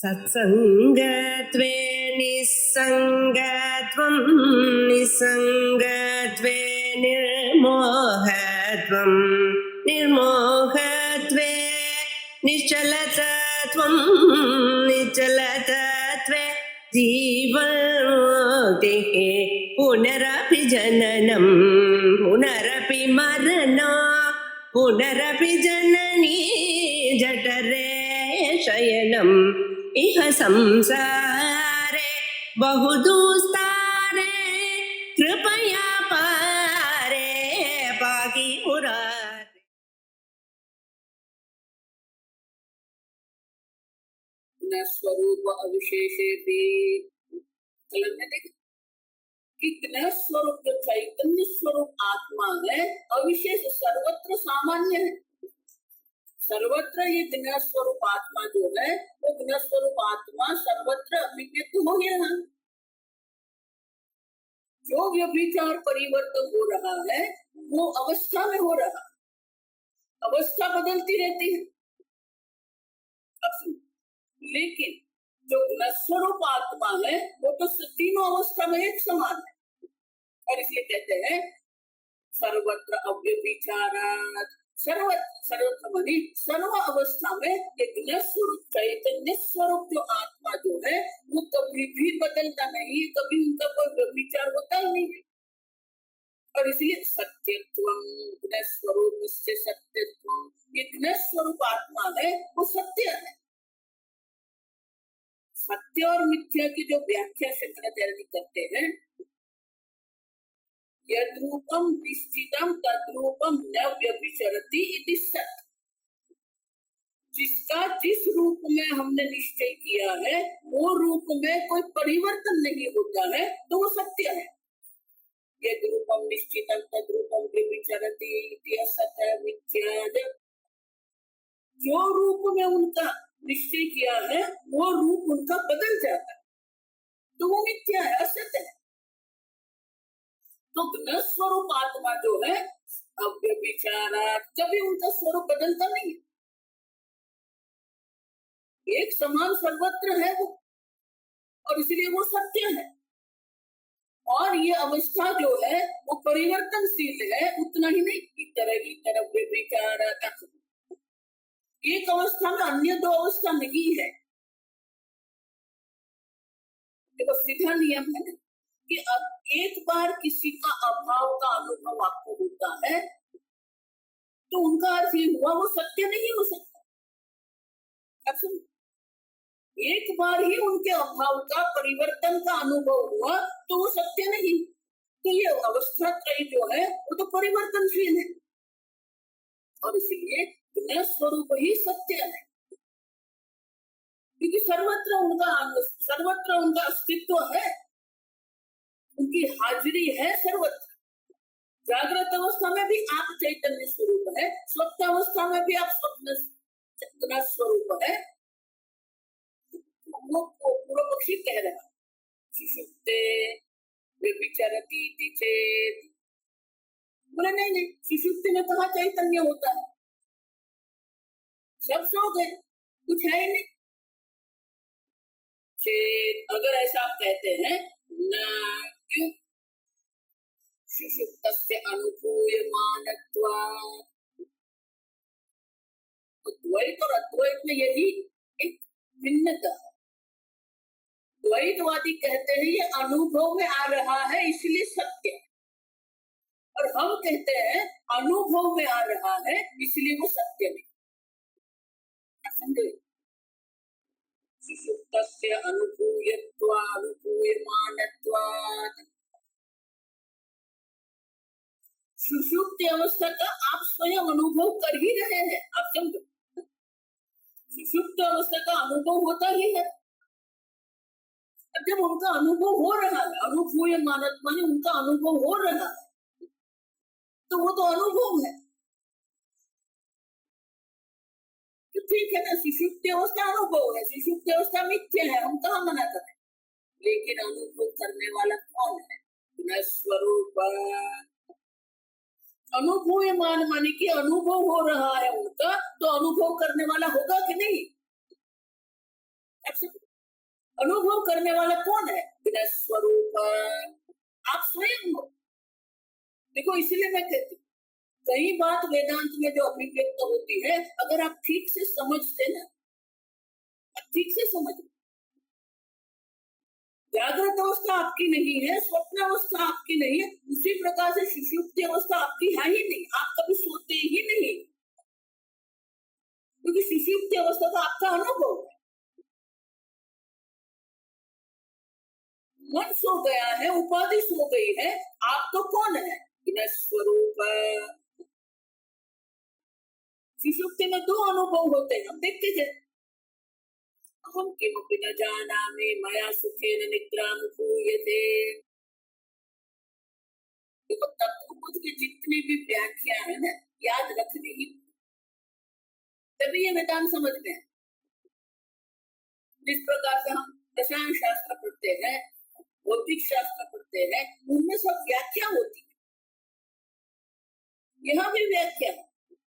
सत्संगत्वे निस्संगत्वं निस्संगत्वे निर्मोहत्वं निर्मोहत्वे निश्चलतत्वं निश्चलतत्वे जीवन्मुक्तिः पुनरपि जननं पुनरपि मरणं पुनरपि जननी जठरे शयनम् इह संसारे बहुदुस्तारे कृपया पारे पाहि मुरारे। न स्वरूप अविशेषे भी कलम में देखिए कितना स्वरूप जो चैतन्य स्वरूप आत्मा है अविशेष सर्वत्र सामान्य है। सर्वत्र ये ज्ञान स्वरूप आत्मा जो है वो ज्ञान स्वरूप आत्मा सर्वत्र अभिव्यक्त हो ही रहा। जो व्यभिचार परिवर्तन हो रहा है वो अवस्था में हो रहा, अवस्था बदलती रहती है। लेकिन जो ज्ञान स्वरूप आत्मा है वो तो तीनों अवस्था में एक समान है और इसलिए कहते हैं सर्वत्र अव्यभिचारात् सर्वत्र मानी सर्व अवस्था में एक स्वरूप चैतन्य स्वरूप जो आत्मा जो है वो कभी भी बदलता नहीं, कभी उनका कोई विचार होता ही नहीं है। और इसलिए सत्यत्वम ज्ञ स्वरूप से सत्यत्वम ये ज्ञ स्वरूप आत्मा है वो सत्य है। सत्य और मिथ्या की जो व्याख्या शंकराचार्य करते हैं यद्रूपम निश्चितम तद्रूपम न व्यभिचरति इति सत्य। जिसका जिस रूप में हमने निश्चय किया है वो रूप में कोई परिवर्तन नहीं होता है तो वो सत्य है। यद्रूपम निश्चितम तद्रूपम व्यभिचरति इति असत्य मिथ्या। जो रूप में उनका निश्चय किया है वो रूप उनका बदल जाता है तो वो मिथ्या है, असत्य है। तो ज्ञ स्वरूप आत्मा जो है अव्यभिचारा कभी उनका स्वरूप बदलता नहीं, एक समान सर्वत्र है वो और इसलिए वो सत्य है। और ये अवस्था जो है वो परिवर्तनशील है, उतना ही नहीं इतर व्यभिचारा एक अवस्था में अन्य दो अवस्था नहीं है। देखो सीधा नियम है कि अब एक बार किसी का अभाव का अनुभव आपको होता है तो उनका अर्थ ये हुआ वो सत्य नहीं हो सकता। एक बार ही उनके अभाव का परिवर्तन का अनुभव हुआ तो वो सत्य नहीं। तो ये अवस्था त्रय जो है वो तो परिवर्तनशील है और इसलिए ज्ञ स्वरूप ही सत्य है क्योंकि सर्वत्र उनका अस्तित्व है, उनकी हाजिरी है सर्वत्र। जागृत अवस्था में भी आप चैतन्य स्वरूप है, स्वप्न अवस्था में भी आप स्वप्न स्वरूप है। वो पूर्व पक्षी कह रहा सुषुप्ते व्यभिचरति इति चेत्। बोले नहीं सुषुप्ति में कहाँ चैतन्य होता है, सब सो गए, कुछ है ही नहीं। अगर ऐसा आप कहते हैं न क्यों सुषुप्तस्य अनुभूयमानत्वात्, तो द्वैत और अद्वैत में यही एक भिन्नता है। द्वैतवादी कहते हैं ये अनुभव में आ रहा है इसलिए सत्य है और हम कहते हैं अनुभव में आ रहा है इसलिए वो सत्य नहीं। सुषुप्तस्य अनुभूयमानत्वात्, सुषुप्त अवस्था का आप स्वयं अनुभव कर ही रहे हैं। आप समझो सुषुप्त अवस्था का अनुभव होता ही है। जब उनका अनुभव हो रहा है, अनुभूयमानत्वात् माने उनका अनुभव हो रहा है तो वो तो अनुभव है। तो ठीक है ना, सुषुप्त अवस्था अनुभव है, सुषुप्त अवस्था मिथ्या है, हम कहाँ मना करें। लेकिन अनुभव करने वाला कौन है? ज्ञ स्वरूप। अनुभूयमान माने कि अनुभव हो रहा है उनका, तो अनुभव करने वाला होगा कि नहीं? अच्छा, अनुभव करने वाला कौन है? बिना स्वरूप आप स्वयं हो। देखो इसलिए मैं कहती हूँ, कई बात वेदांत में जो अभिव्यक्त होती है, अगर आप ठीक से समझते ना, ठीक से समझ, जागृत अवस्था आपकी नहीं है, स्वप्न अवस्था आपकी नहीं है, उसी प्रकार से सुषुप्ति अवस्था आपकी है ही नहीं, आप कभी सोते ही नहीं, क्योंकि सुषुप्ति अवस्था तो आपका अनुभव है। मन सो गया है, उपाधि सो गई है, आप तो कौन है? स्वरूप। सुषुप्ति में दो अनुभव होते हैं, हम देखते थे, हम किमपि न जानामि मया सुखेन निद्रानुभूयते। देखो तत्वबोध की जितनी भी व्याख्या है ना, याद रखनी ही, तभी ये वेदांत समझ में है। जिस प्रकार से हम रसायन शास्त्र पढ़ते हैं, भौतिक शास्त्र पढ़ते हैं, उनमें सब व्याख्या होती है, यहाँ भी व्याख्या है।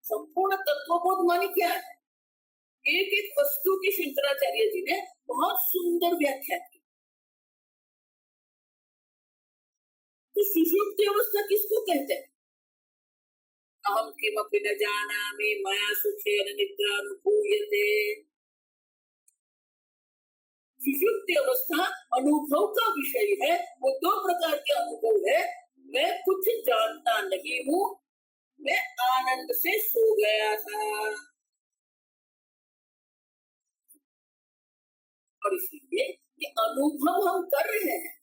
संपूर्ण तत्वबोध माने क्या है? एक एक वस्तु की शंकराचार्य जी ने बहुत सुंदर व्याख्या की। तो सुषुप्ति अवस्था किसको कहते हैं? अहम किमपि न जानामि मया सुखेन निद्रानुभूयते। सुषुप्ति अवस्था अनुभव का विषय है। वो दो प्रकार के अनुभव है, मैं कुछ जानता नहीं हूँ, मैं आनंद से सो गया था, और इसलिए ये अनुभव हम कर रहे हैं।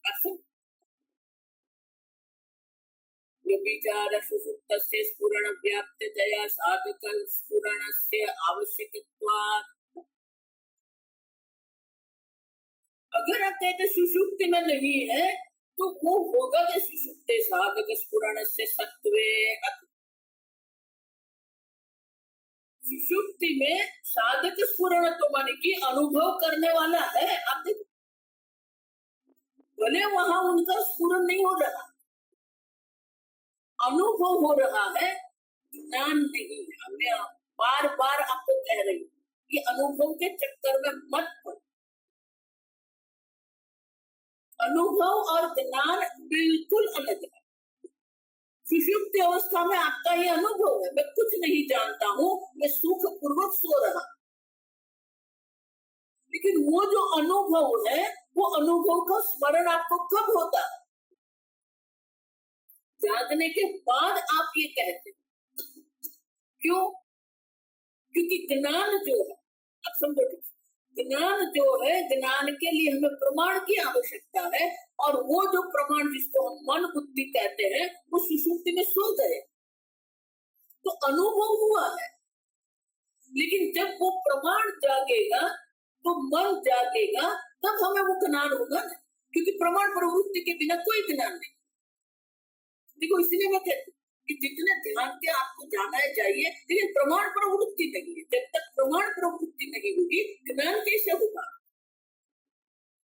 व्यभिचार सुषुप्तस्य स्फुरण व्याप्ततया साधक स्फुरणस्य आवश्यकत्वात्। अगर आप कहते सुषुप्ति में नहीं है, तो वो होगा कि सुषुप्ति साधक स्फुरणस्य सत्वे। सुषुप्ति में साधक स्फुरण तो माने कि अनुभव करने वाला है। आप देखो, भले वहां उनका स्फुरण नहीं हो रहा, अनुभव हो रहा है, ज्ञान नहीं है। मैं बार बार आपको कह रही हूँ कि अनुभव के चक्कर में मत पड़ो। अनुभव और ज्ञान बिल्कुल अलग है। सुषुप्ति अवस्था में आपका ये अनुभव है, मैं कुछ नहीं जानता हूँ, मैं सुख पूर्वक सो रहा, लेकिन वो जो अनुभव है, वो अनुभव का स्मरण आपको कब होता है? जागने के बाद आप ये कहते हैं। क्यों? क्योंकि ज्ञान जो है, आप समझो, ज्ञान जो है, ज्ञान के लिए हमें प्रमाण की आवश्यकता है, और वो जो प्रमाण जिसको हम मन बुद्धि कहते हैं, वो सुषुप्ति में सो गए, तो अनुभव हुआ है। लेकिन जब वो प्रमाण जागेगा, तो मन जागेगा, तब हमें वो ज्ञान होगा ना, क्योंकि प्रमाण प्रवृत्ति के बिना कोई ज्ञान नहीं। देखो इसलिए मैं कहती हूँ कि जितने ध्यान के आपको जाना चाहिए, लेकिन प्रमाण प्रवृत्ति नहीं है। जब तक प्रमाण प्रवृत्ति नहीं होगी, ज्ञान कैसे होगा?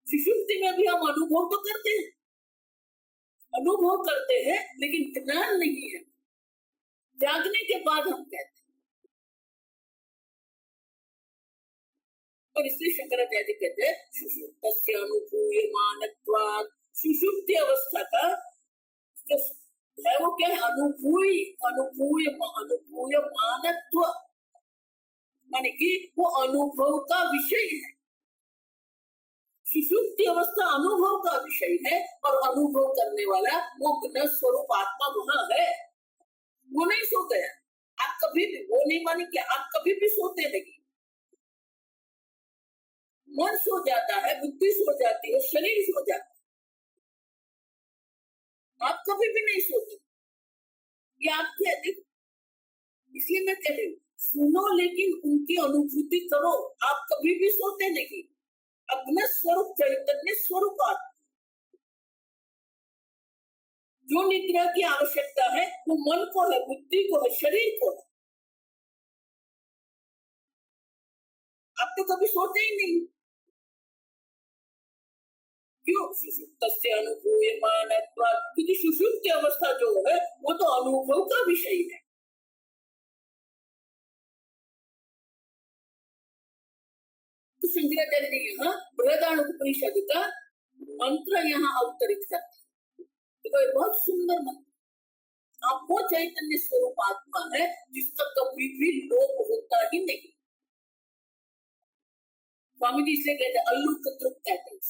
सुषुप्ति में भी हम अनुभव तो करते हैं, अनुभव करते हैं, लेकिन ज्ञान नहीं है। जागने के बाद हम कहते हैं, और इसलिए शंकराचार्य कहते हैं सुषुप्तस्य अनुभूयमानत्वात्। सुषुप्ति अवस्था का जो है वो क्या है? अनुभूय मानत्व, माने कि वो अनुभव का विषय है। सुषुप्ति अवस्था अनुभव का विषय है, और अनुभव करने वाला वो ज्ञ स्वरूप आत्मा वहां है, वो नहीं सो गया। आप कभी भी वो नहीं, माने कि आप कभी भी सोते नहीं, मन सो जाता है, बुद्धि सो जाती है, शरीर सो जाता है, आप कभी भी नहीं सोते। ये आपकी अधिक, इसलिए मैं कह रही हूँ, सुनो लेकिन उनकी अनुभूति करो। आप कभी भी सोते नहीं, अपना स्वरूप चैतन्य स्वरूप आत्मा। जो निद्रा की आवश्यकता है वो मन को है, बुद्धि को है, शरीर को है। आप तो कभी सोते ही नहीं। क्यों? सुषुप्तस्य अनुभूयमानत्वात्, क्योंकि सुषुप्ति अवस्था जो है वो तो अनुभव का विषय है। तो शंकराचार्य जी यहाँ बृहदारण्यकोपनिषद का मंत्र यहाँ अवतरित करते हैं। देखो ये बहुत सुंदर मंत्र। आप वो चैतन्य स्वरूप आत्मा है जिसका कभी भी लोप होता ही नहीं। स्वामी जी से कहते अल्लुक तृप्त कहते हैं।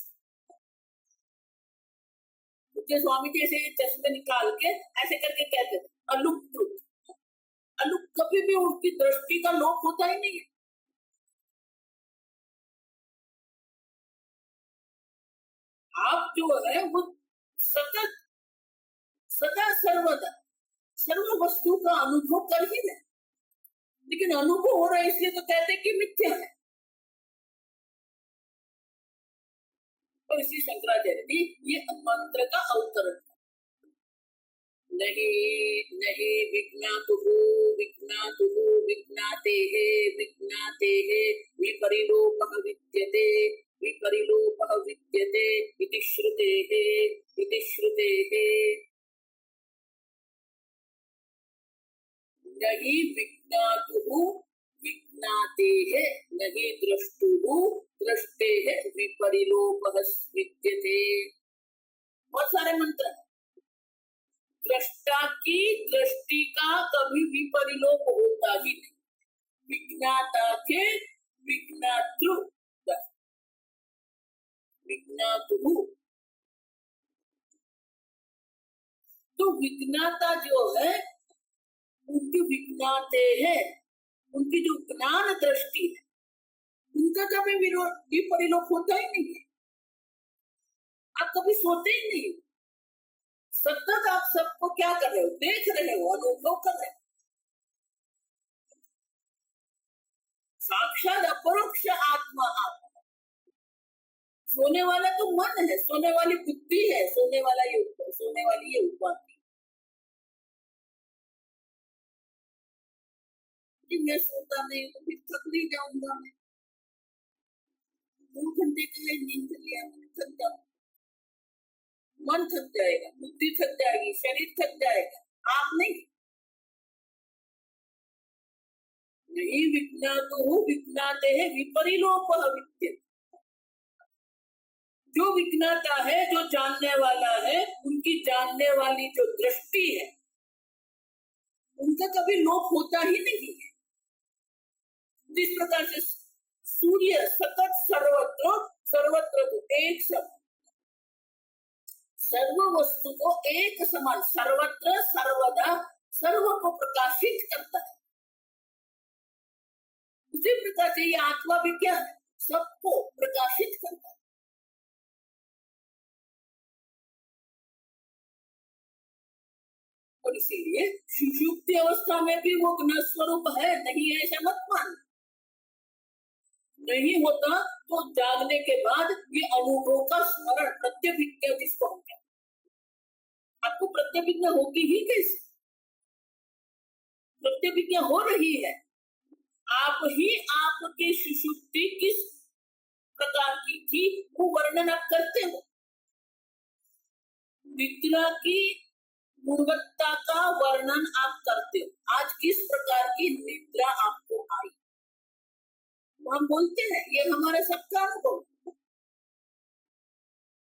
तो स्वामी जी ऐसे चश्मे निकाल के ऐसे करके कहते हैं अल्लुक तृप्त। अल्लुक कभी भी उनकी दृष्टि का लोप होता ही नहीं है। आप जो है वो सतत सदा सर्वदा सर्व वस्तु का अनुभव कर ही रहे, लेकिन अनुभव हो रहा है इसलिए तो कहते हैं कि मिथ्या है। और इसी शंकराचार्य जी ये मंत्र का अवतरण नहीं नहीं विज्ञातुः विज्ञातुः विज्ञातेः विज्ञातेः विपरिलोपः विद्यते विपरिलोपः विद्यते इति श्रुतेः इति श्रुतेः नहीं विज्ञातुः विज्ञातेः नहीं द्रष्टुः दृष्टेः विपरिलोपः विद्यते। बहुत सारे मंत्र हैं। दृष्टा की दृष्टि का कभी भी परिलोप होता ही नहीं। विज्ञाता के विज्ञातृ विज्ञातु। तो विज्ञाता जो है उनकी विज्ञाते है, उनकी जो ज्ञान दृष्टि है उनका कभी विपरिलोप होता ही नहीं है। आप कभी सोते ही नहीं, सतत आप सबको क्या कर रहे हो, देख रहे हो, अनुभव कर रहे हो। साक्षात अपरोक्ष आत्मा आप। सोने वाला तो मन है, सोने वाली बुद्धि है, सोने वाला ये सोने वाली ये उपाधि। मैं सोता नहीं तो फिर थक नहीं जाऊंगा। मैं 2 घंटे के लिए नींद लिया, मैं थक जाऊंगा, मन थक जाएगा, बुद्धि थक जाएगी, शरीर थक जाएगा, आप नहीं। नहीं विज्ञातुः विज्ञाते है विपरिलोपः विद्यते। जो विज्ञाता है, जो जानने वाला है, उनकी जानने वाली जो दृष्टि है उनका कभी लोप होता ही नहीं है। जिस प्रकार से सूर्य सतत सर्वत्र सर्वत्र एक समान, सर्व वस्तु को एक समान सर्वत्र सर्वदा सर्व को प्रकाशित करता है, उसी प्रकार से ये आत्मा भी क्या है, सबको प्रकाशित करता है। और इसीलिए सुषुप्ति अवस्था में भी वो ज्ञ स्वरूप है, नहीं है ऐसा मत मान। नहीं होता तो जागने के बाद ये अनुभव का स्मरण प्रत्यभिज्ञा जिसको हम कहते हैं। आपको प्रत्यभिज्ञा होगी ही कैसे? प्रत्यभिज्ञा हो रही है, आप ही आपकी सुषुप्ति किस प्रकार की थी वो वर्णन आप करते हो। निद्रा की गुणवत्ता का वर्णन आप करते हो। आज किस प्रकार की निद्रा आपको आई हम बोलते हैं, ये हमारा सबका अनुभव।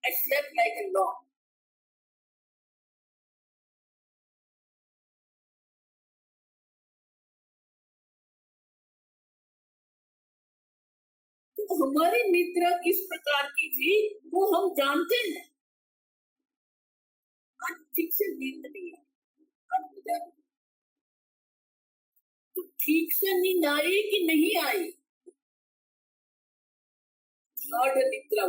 I slept like a dog. तो हमारी निद्रा किस प्रकार की थी वो हम जानते हैं। आज ठीक से नींद नहीं आई, तो ठीक से नींद आई कि नहीं आई, निद्रा।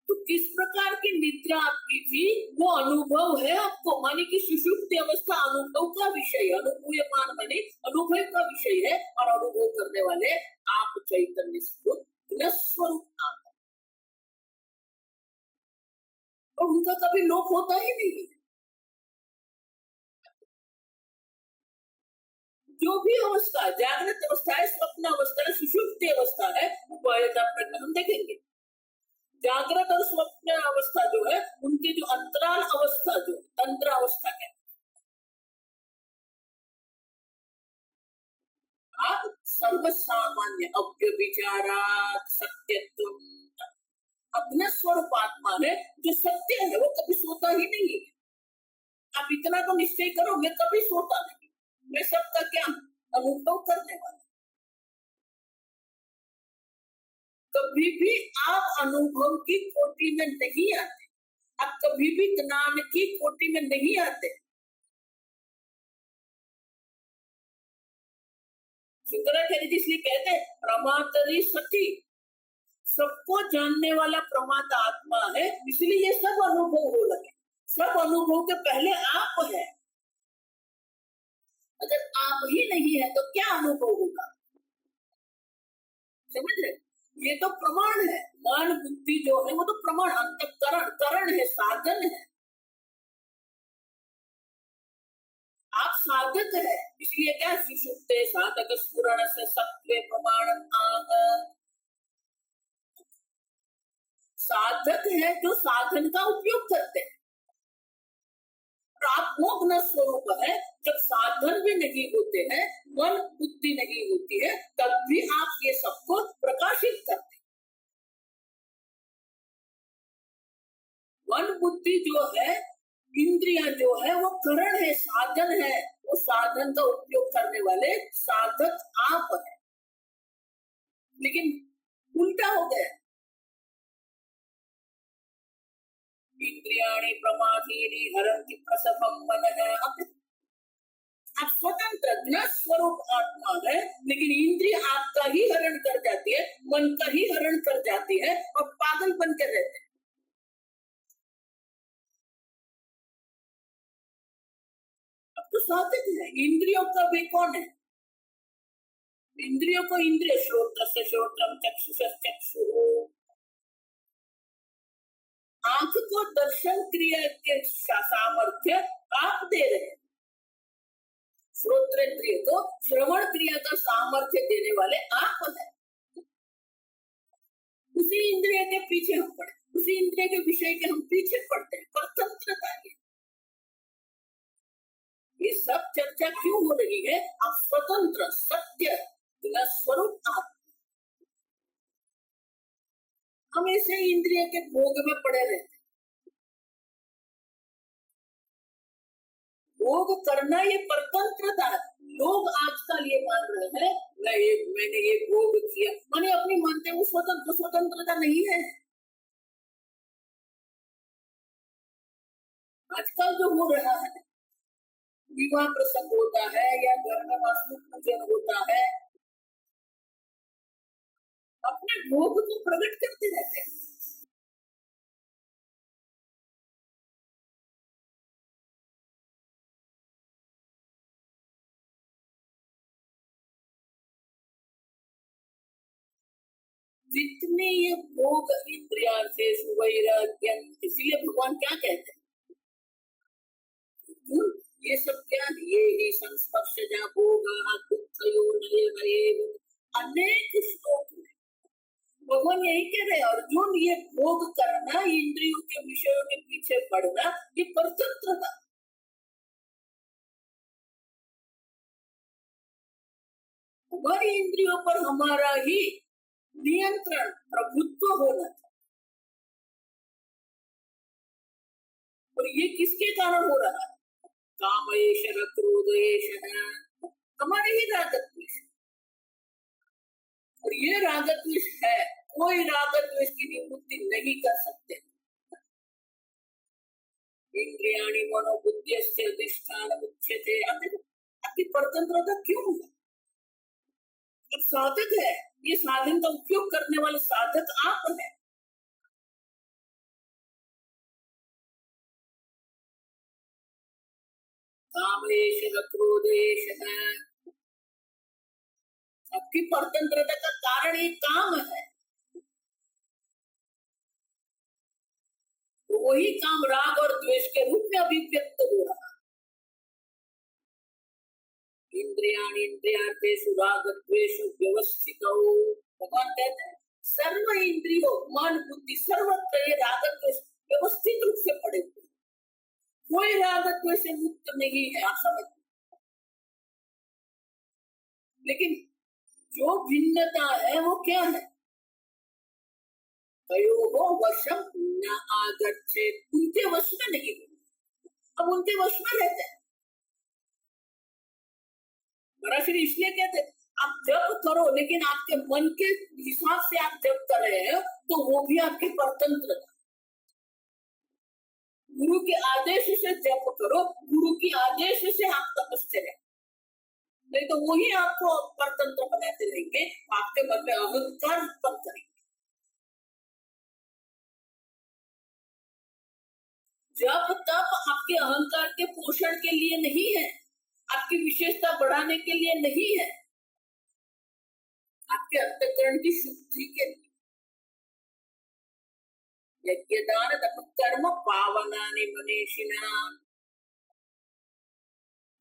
तो किस प्रकार की निद्रा आपकी थी वो अनुभव है आपको, माने कि सुषुप्ति अवस्था अनुभव का विषय, अनुभूयमान माने अनुभव का विषय है, और अनुभव करने वाले आप चैतन्य स्वरूप आप, और उनका कभी लोप होता ही नहीं। जो भी अवस्था, जागृत अवस्था है, स्वप्न अवस्था है, सुषुप्ति अवस्था है, उपायता प्रज्ञा हम देखेंगे। जागृत और स्वप्न अवस्था जो है उनके जो अंतराल अवस्था जो तंत्र अवस्था है, सर्व सामान्य अव्यभिचारात् सत्यत्वम। अपना स्वरूप आत्मा है जो सत्य है, वो कभी सोता ही नहीं है। आप इतना तो निश्चय करो, मैं कभी सोता नहीं, मैं सबका क्या अनुभव करने वाला। कभी भी आप अनुभव की कोटि में नहीं आते, आप कभी भी ज्ञान की कोटि में नहीं आते। शंकराचार्य जी इसलिए कहते हैं प्रमातरी सती, सबको जानने वाला प्रमाता आत्मा है, इसलिए ये सब अनुभव हो लगे। सब अनुभव के पहले आप है, अगर आप ही नहीं है तो क्या अनुभव होगा? समझ रहे? ये तो प्रमाण है, मन बुद्धि जो है वो तो प्रमाण, अंतःकरण करण है, साधन है। आप साधक है, इसलिए क्या सुषुप्ते साधक स्फुरण से सत्वे प्रमाण आग। साधक है जो साधन का उपयोग करते हैं। आप वो अपना स्वरूप है, जब साधन भी नहीं होते हैं, मन बुद्धि नहीं होती है, तब भी आप ये सबको प्रकाशित करते हैं। मन बुद्धि जो है, इंद्रियां जो है, वो करण है, साधन है। वो साधन का उपयोग करने वाले साधक आप है। लेकिन उल्टा हो गया, इंद्रियाणि प्रमादीनि हरन्ति प्रसभं मनः। आप स्वतंत्र ज्ञ स्वरूप आत्मा है, लेकिन इंद्रिय आपका ही हरण कर जाती है, मन का ही हरण कर जाती है और पागल बन के रहते हैं। अब तो साधक है, इंद्रियों का भी कौन है? इंद्रियों को इंद्रिय श्रोत्रस्य श्रोत्रम चक्षुषस्य चक्षुः, आंख को दर्शन क्रिया के सामर्थ्य आप दे रहे हैं। श्रोत्रेंद्रिय को श्रवण क्रिया का सामर्थ्य देने वाले आप हैं। उसी इंद्रिय के पीछे हम पड़े, उसी इंद्रिय के विषय के हम पीछे पड़ते हैं। परतंत्रता ये सब चर्चा क्यों हो रही है? आप स्वतंत्र सत्य स्वरूप आप हमेशा इंद्रिय के भोग में पड़े रहते। भोग करना ये परतंत्रता है। लोग आजकल ये मान रहे हैं मैंने ये भोग किया, मैंने अपनी मानते हैं, वो स्वतंत्रता नहीं है। आजकल जो हो रहा है, विवाह प्रसंग होता है या घर में वास्तु पूजन होता है, अपने भोग को प्रकट करते रहते हैं। जितने ये भोग इंद्रियार्थेषु वैराग्यम, इसलिए भगवान क्या कहते हैं? ये सब क्या है? ये ही संस्पर्शजा भोगा दुःखयोनयः। अनेक श्लोक में भगवान यही कह रहे हैं, अर्जुन ये भोग करना, इंद्रियों के विषयों के पीछे पड़ना, ये परतंत्रता। हमारी इंद्रियों पर हमारा ही नियंत्रण प्रभुत्व होना चाहिए। और ये किसके कारण हो रहा है? कामेश क्रोधेश, हमारे ही रागद्वेष। और ये रागद्वेष है, कोई रागद्वेष की निवृत्ति नहीं कर सकते। इंद्रियाणि मनोबुद्ध्यस्य अधिष्ठानमुच्यते। आपकी परतंत्रता क्यों है? जब साधक है, ये साधन का उपयोग करने वाले साधक आप है। कामेश क्रोधेश, आपकी परतंत्रता का कारण एक काम है। तो वही काम राग और द्वेष के रूप में अभिव्यक्त हो रहा है। इंद्रियाणि इंद्रियार्थेषु राग द्वेषु व्यवस्थितौ। भगवान कहते हैं सर्व इंद्रियों मन बुद्धि सर्वत्र ये राग द्वेष व्यवस्थित रूप से पड़े हुए, कोई राग द्वेष से मुक्त नहीं है, आप समझ। लेकिन जो भिन्नता है वो क्या है? तयोः वशं न आगच्छेत्, उनके वश में नहीं हो। अब उनके वश में रहते हैं। महाराज इसलिए कहते हैं आप जप करो, लेकिन आपके मन के हिसाब से आप जप कर रहे हैं तो वो भी आपके परतंत्र। गुरु के आदेश से जप करो, गुरु के आदेश से आप तपस्या, नहीं तो वही आपको परतंत्र बनाते रहेंगे, आपके मन में अहंकार उत्पन्न करेंगे। जब तप आपके अहंकार के पोषण के लिए नहीं है, आपकी विशेषता बढ़ाने के लिए नहीं है, आपके अंतःकरण की शुद्धि के लिए। यज्ञ दान तप कर्म पावनानि मनीषिणाम्,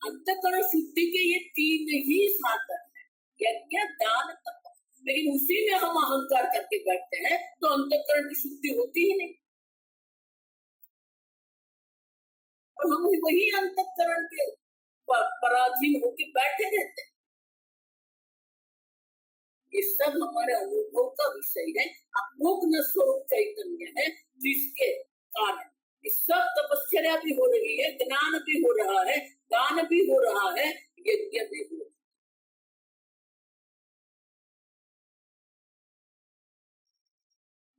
अंतःकरण शुद्धि के ये तीन ही साधन है, यज्ञ दान तप। लेकिन उसी में हम अहंकार करके बैठते हैं तो अंतःकरण की शुद्धि होती ही नहीं, और हम वही अंतःकरण के पराधीन होकर बैठे रहते हैं। ये सब हमारे अनुभव का विषय है, अपूर्ण स्वरूप चैतन्य है, जिसके कारण ये सब तपस्या भी हो रही है, ज्ञान भी हो रहा है, दान भी हो रहा है, यज्ञ भी हो रहा है।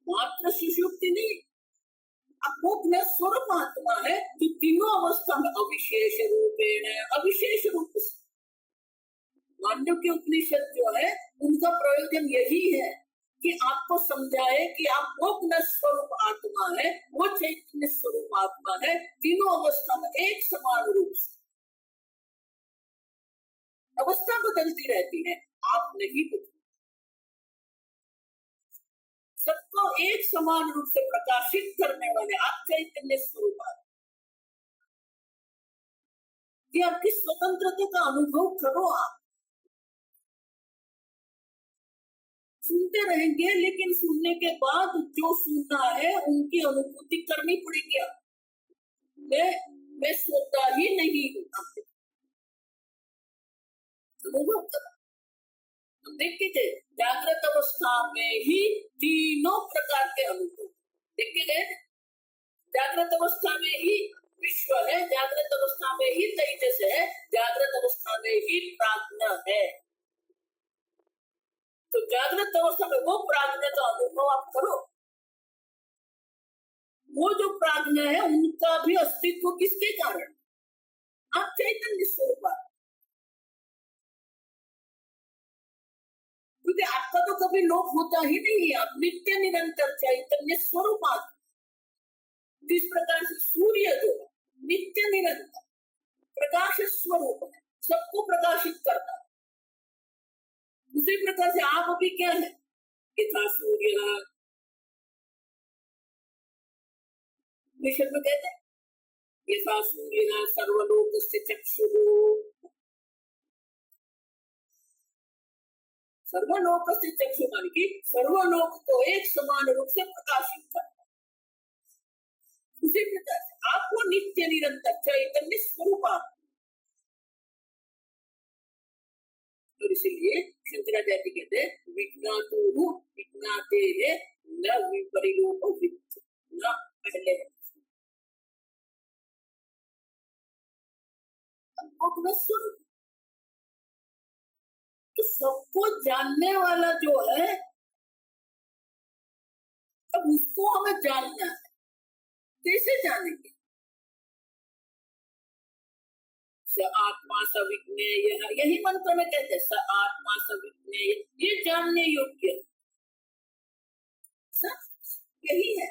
मात्र सुषुप्ति नहीं, अपूर्ण स्वरूप आत्मा है जो तीनों अवस्था में अविशेष रूपेण, अविशेष रूप से। मांडव के उपनिषद जो है उनका प्रयोजन यही है कि आपको समझाए कि आप वो अपना स्वरूप आत्मा है, वो चैतन्य स्वरूप आत्मा है, तीनों अवस्था में एक समान रूप से। अवस्था बदलती रहती है, आप नहीं बदलते। सबको एक समान रूप से प्रकाशित करने वाले आप चैतन्य स्वरूप आत्मा। ये आपकी स्वतंत्रता का अनुभव करो। आप सुनते रहेंगे, लेकिन सुनने के बाद जो सुनना है उनकी अनुभूति करनी पड़ेगी। मैं सोता ही नहीं हूँ, अनुभव करो। हम देखते थे जागृत अवस्था में ही तीनों प्रकार के अनुभव देखते गए। जागृत अवस्था में ही विश्व है, जागृत अवस्था में ही तेजस है, जागृत अवस्था में ही प्राज्ञा है। तो जागृत अवस्था में वो प्राज्ञा का अनुभव आप करो। वो जो प्राज्ञा है उनका भी अस्तित्व किसके कारण? आप चैतन्य स्वरूप। क्योंकि आपका तो कभी लोप होता ही नहीं है, आप नित्य निरंतर चैतन्य स्वरूप। जिस प्रकार से सूर्य जो नित्य निरंतर प्रकाश स्वरूप है, सबको प्रकाशित करता है, उसी प्रकार से आप अभी क्या है? यथा सूर्य, विषय में कहते हैं यथा सूर्य सर्वलोकस्य चक्षुः, सर्वलोकस्य चक्षुः मान की सर्वलोक को एक समान रूप से प्रकाशित करता है। उसी प्रकार से आपको नित्य निरंतर चैतन्य स्वरूप। और इसीलिए शंकराचार्य कहते हैं विज्ञातो विज्ञाते है न विपरिलोप विद्य, न पहले अपना स्वरूप। तो सबको जानने वाला जो है, अब उसको हमें जानना है। कैसे जानेंगे? स आत्मा सविज्ञेय, यही मंत्र में कहते हैं स आत्मा सविज्ञेय, ये जानने योग्य सब यही है।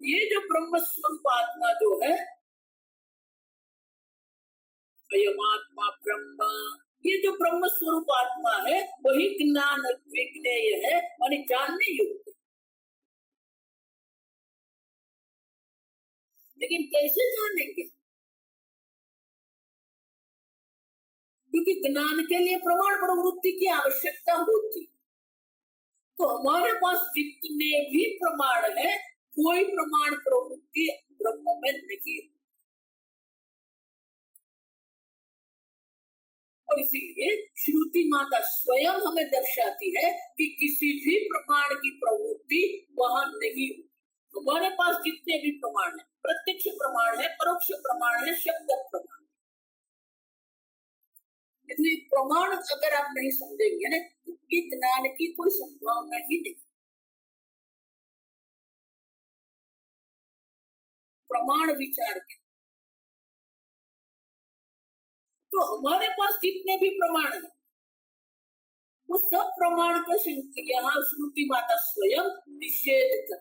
ये जो ब्रह्म स्वरूप आत्मा जो है, अयमात्मा ब्रह्म, ये जो ब्रह्म स्वरूप आत्मा है वही ज्ञान विज्ञेय है और जानने योग्य। लेकिन कैसे जानेंगे? क्योंकि ज्ञान के लिए प्रमाण प्रवृत्ति की आवश्यकता होती। तो हमारे पास जितने भी प्रमाण है, कोई प्रमाण प्रवृत्ति ब्रह्म में नहीं। और इसीलिए श्रुति माता स्वयं हमें दर्शाती है कि किसी भी प्रमाण की प्रवृत्ति वहां नहीं हुई। हमारे पास जितने भी प्रमाण है, प्रत्यक्ष प्रमाण है, परोक्ष प्रमाण है, शब्द प्रमाण, इसलिए प्रमाण अगर आप नहीं समझेंगे ना तो ये ज्ञान की कोई संभावना ही नहीं। प्रमाण विचार के तो हमारे पास जितने भी प्रमाण है वो सब प्रमाण का यहाँ श्रुति माता स्वयं निषेध कर,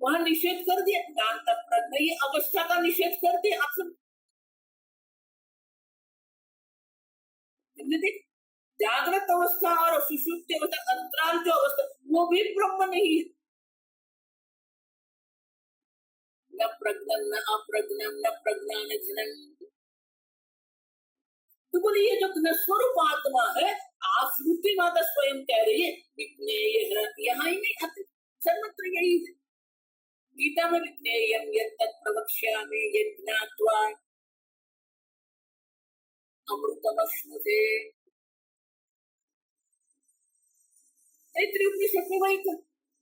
वहां निषेध कर दिया। ज्ञान तक प्रज्ञा ये अवस्था का निषेध कर दिया। आप सब जागृत अवस्था और सुषुप्ति अवस्था, अंतराल जो अवस्था, वो भी ब्रह्म नहीं है। न प्रज्ञम न अप्रज्ञम न प्रज्ञान जनन। तो बोले ये जो स्वरूप आत्मा है, आप श्रुति माता स्वयं कह रही है विज्ञेय, यहाँ ही नहीं आते, सर्वत्र यही है। गीता में विज्ञेयम यत् प्रवक्ष्यामि यज्ञात्वा अमृतमश्नुते, तैत्तिरीय उपनिषद में वही कर,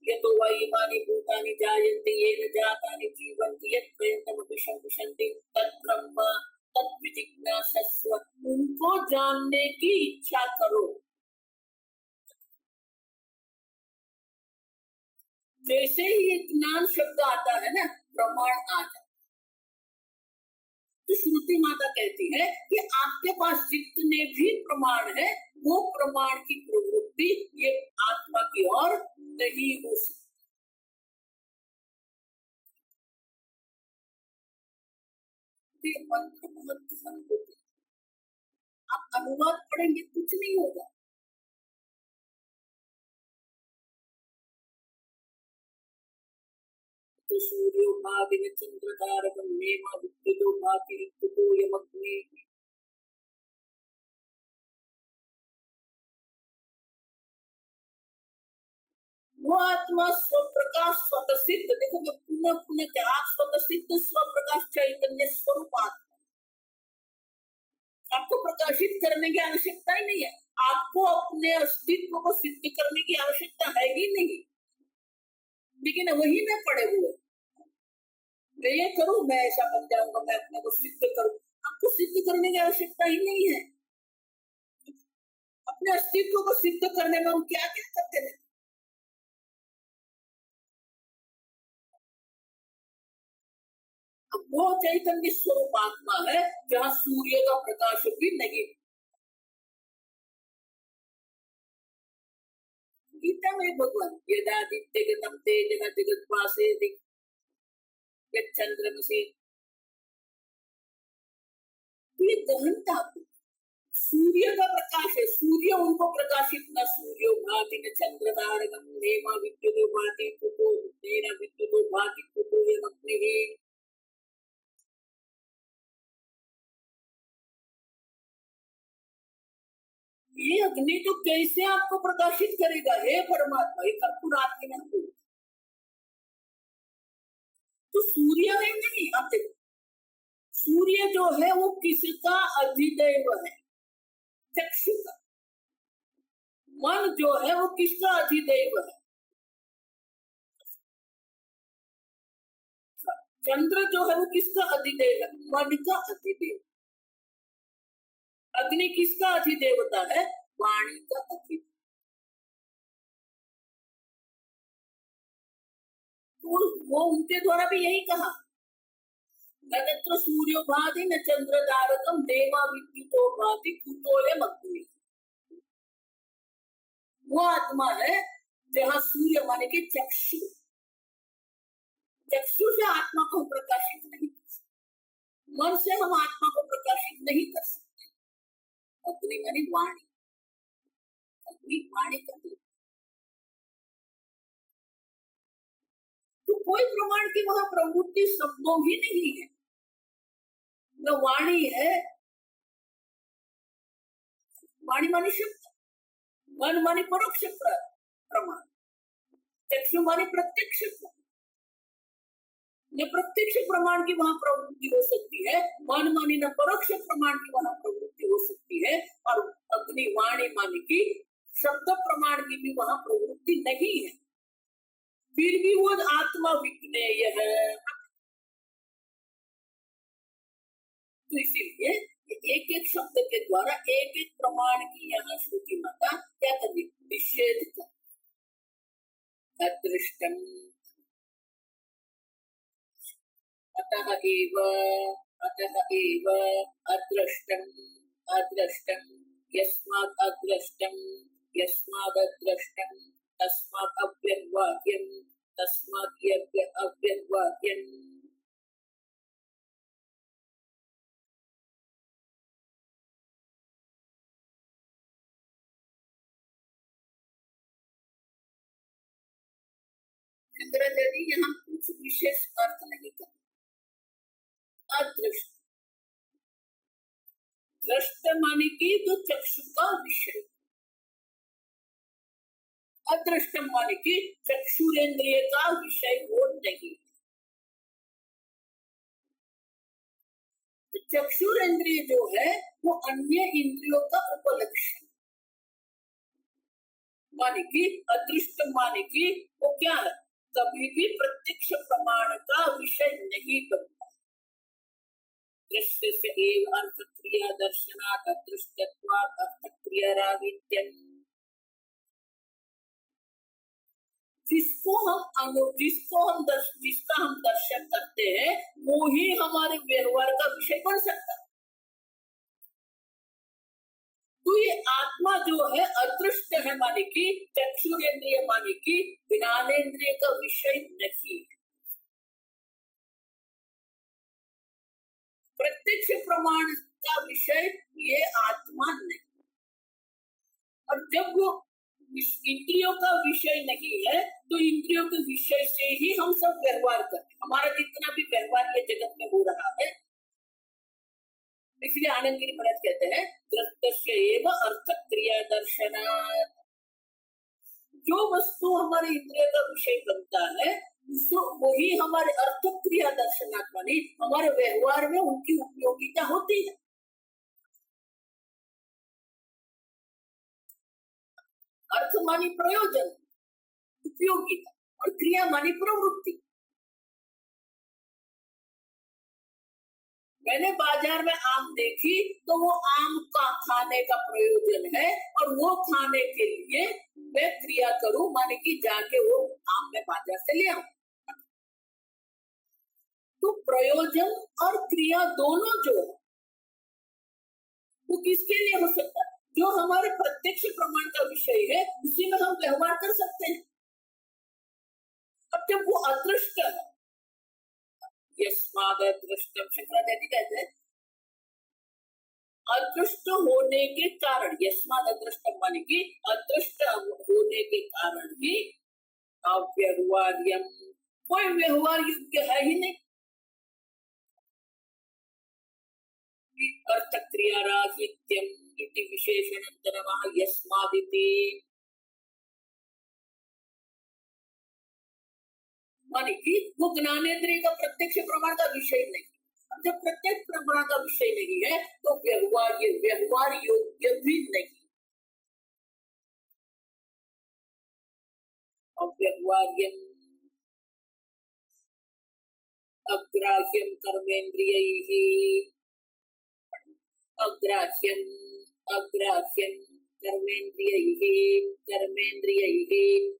यतो वा इमानि भूतानि जायन्ते येन जातानि जीवन्ति यत् पर्यन्तमपि संविशन्ति तद्ब्रह्म तद्विजिज्ञासस्व। उनको जानने की इच्छा करो। जैसे ही ये ज्ञान शब्द आता है ना, प्रमाण आ जाता है। तो श्रुति माता कहती है कि आपके पास जितने भी प्रमाण है वो प्रमाण की प्रवृत्ति ये आत्मा की ओर नहीं हो सकती। मंत्र बहुत होते, आप अनुवाद पढ़ेंगे कुछ नहीं होगा। तो सूर्यो भाति चंद्रतारकम नेमा विद्युतो भाति विद्युतो यमग्नि। वो आत्मा स्वप्रकाश स्वतसिद्ध, देखो मैं पुनः पुनः क्या, स्वतसिद्ध स्वप्रकाश चैतन्य स्वरूप आत्मा, आपको प्रकाशित करने की आवश्यकता ही नहीं है। आपको अपने अस्तित्व को सिद्ध करने की आवश्यकता है ही नहीं, लेकिन वही में पड़े हुए, मैं ये करूं, मैं ऐसा बन जाऊंगा, मैं अपने को सिद्ध करूं। आपको सिद्ध करने की आवश्यकता ही नहीं है। अपने अस्तित्व को सिद्ध करने में हम क्या क्या करते हैं। वो चैतन्य स्वरूप आत्मा है जहाँ सूर्य का प्रकाश भी नहीं। गीता में भगवान यदादित्य गतम तेज जगत वासे चंद्रमसि, ये गहनता सूर्य का प्रकाश है। सूर्य उनको प्रकाशित न सूर्यो भाति न चंद्रतारकम नेमा विद्युतो भाति कुतो नेना विद्युतो भाति कुतो यमग्निः। ये अग्नि तो कैसे आपको प्रकाशित करेगा? हे परमात्मा, ये कर्पूरात्मा है। तो सूर्य है नहीं, आप देखो सूर्य जो है वो किसका अधिदैव है? चक्षु का। मन जो है वो किसका अधिदैव है? चंद्र जो है वो किसका अधिदेव है? मन का अधिदेव। अग्नि किसका अधिदेवता है? वाणी का अधिदेव। वो उनके द्वारा भी यही कहा, न तत्र सूर्यो भाति न चंद्र तारकम देवा विद्युतो भाति कुतोयम अग्नि। वो आत्मा है जहाँ सूर्य माने के चक्षु, चक्षु से आत्मा को प्रकाशित नहीं कर सकते, मन से हम आत्मा को प्रकाशित नहीं कर सकते। अग्नि माने वाणी, अग्नि वाणी का देव। तो कोई प्रमाण की वहां प्रवृत्ति शब्दों ही नहीं है, न वाणी है। वाणी माने शब्द, मन माने परोक्ष प्रमाण, चक्षु माने प्रत्यक्ष प्रमाण। न प्रत्यक्ष प्रमाण की वहां प्रवृत्ति हो सकती है, मन मानी न परोक्ष प्रमाण की वहां प्रवृत्ति हो सकती है, और अपनी वाणी मानी की शब्द प्रमाण की भी वहां प्रवृत्ति नहीं है, फिर भी वो आत्मा विज्ञेय है। तो इसीलिए एक एक शब्द के द्वारा एक एक प्रमाण की यहाँ श्रुति माता क्या करती, निषेध कर, अदृष्टम अतः एव अदृष्टम अदृष्टम यस्मात् अदृष्टम यस्मात् अदृष्टम तस्मात् अव्यवहार्यम तस्मात् अव्यवहार्यम। शंकराचार्य यहाँ कुछ विशेष अर्थ नहीं करते। अदृष्ट दृष्ट माने की तो चक्षु का विषय, अदृष्ट माने की चक्षुरेंद्रिय का विषय वो नहीं। तो चक्षुरेंद्रिय जो है वो अन्य इंद्रियों का उपलक्षण माने की, अदृष्ट माने की वो क्या है, कभी भी प्रत्यक्ष प्रमाण का विषय नहीं बनता। दृश्य से एव अर्थ क्रिया दर्शनात् अदृष्टत्वात् अर्थ क्रिया राहित्यम। जिसका हम दर्शन करते हैं वो ही हमारे व्यवहार का विषय बन सकता है। तो ये आत्मा जो है अदृष्ट है माने की, चक्षुरेंद्रिय माने की ज्ञानेंद्रिय का विषय नहीं है। प्रत्यक्ष प्रमाण का विषय ये आत्मा नहीं। और जब वो इंद्रियों का विषय नहीं है तो इंद्रियों के विषय से ही हम सब व्यवहार करते हैं। हमारा जितना भी व्यवहार ये जगत में हो रहा है, इसलिए आनंद गिरी महाराज कहते हैं दृष्टस्य एव अर्थ क्रिया दर्शनात्। जो वस्तु हमारे इंद्रिय का विषय बनता है वही हमारे अर्थ क्रिया दर्शनात् मानी हमारे व्यवहार में उनकी उपयोगिता होती है। अर्थ मानी प्रयोजन, उपयोगिता, और क्रिया मानी प्रवृत्ति। मैंने बाजार में आम देखी तो वो आम का खाने का प्रयोजन है, और वो खाने के लिए मैं क्रिया करूं माने कि जाके वो आम में बाजार से ले आऊं। तो प्रयोजन और क्रिया दोनों जो है वो किसके लिए हो सकता है, जो हमारे प्रत्यक्ष प्रमाण का विषय है उसी में हम व्यवहार कर सकते हैं। अब जब वो अदृष्ट है, यस्माद् अदृष्टम, शंकराचार्य कहते हैं अदृष्ट होने के कारण, यस्माद् अदृष्टम माने कि अदृष्ट होने के कारण ही अव्यवहार्यम, कोई व्यवहार योग्य है ही नहीं। अर्थ क्रिया राहित्यम इति विशेषणं यस्मादिति, माने कि वो ज्ञानेंद्रिय का प्रत्यक्ष प्रमाण का विषय नहीं। जब प्रत्यक्ष प्रमाण का विषय नहीं है तो व्यवहार योग्य भी नहीं। अव्यवहार्यम अग्राह्यम कर्मेंद्रियैः, अग्राह्यम अग्राह्यम कर्मेंद्रियैः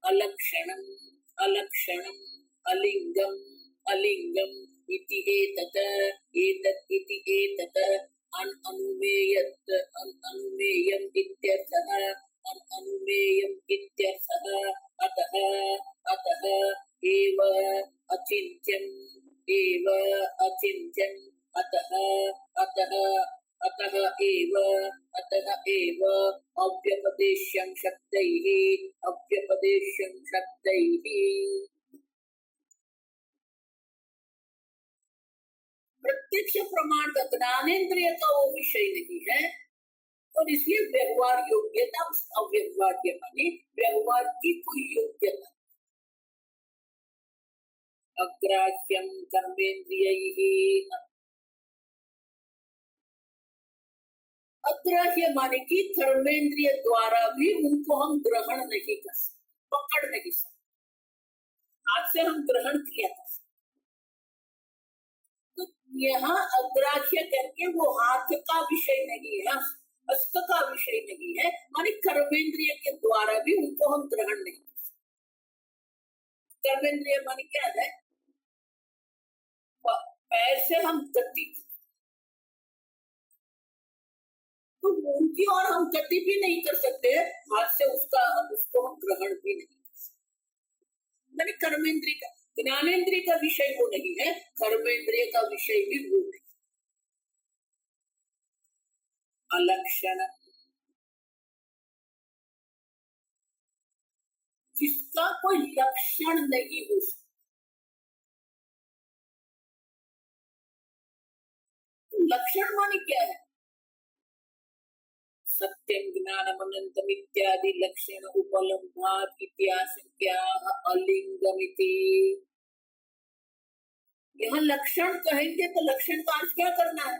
अलक्षणम अलक्षणम अलिंगम अलिंगम इति एतत् अनुमेयम इत्यर्थः अनुमेयम इत्यर्थः। अतः अतः एव अचिन्त्यम अतः अतः अतः एव अव्यपदेश्यं शब्दैः प्रत्यक्ष प्रमाण का ज्ञानेंद्रिय का वो विषय नहीं है, और इसलिए व्यवहार योग्यता अव्यवहार्य मानी व्यवहार की कोई योग्यता। अग्राह्यं कर्मेन्द्रियैः। अग्राह्य माने कि कर्मेंद्रिय द्वारा भी उनको हम ग्रहण नहीं कर सकते, पकड़ नहीं सकते। आज से हम ग्रहण किया था, तो यहाँ अग्राह्य करके वो हाथ का विषय नहीं है, हस्त का विषय नहीं है, माने कर्मेंद्रिय के द्वारा भी उनको हम ग्रहण नहीं कर सकते। कर्मेंद्रिय माने क्या है? पैर से हम गति, तो उनकी और हम गति भी नहीं कर सकते, हाथ से उसको हम ग्रहण भी नहीं कर सकते। मैंने कर्मेंद्रिय का, ज्ञानेन्द्रिय का विषय वो नहीं है, कर्मेंद्रिय का विषय भी वो नहीं। अलक्षण, जिसका कोई लक्षण नहीं हो सकता। लक्षण माने क्या है? सत्यं ज्ञानम् अनन्तम् इत्यादि लक्षण उपलब्धात् इत्याशंक्याः अलिंगमिति। यहाँ लक्षण कहेंगे तो लक्षण का अर्थ क्या करना है?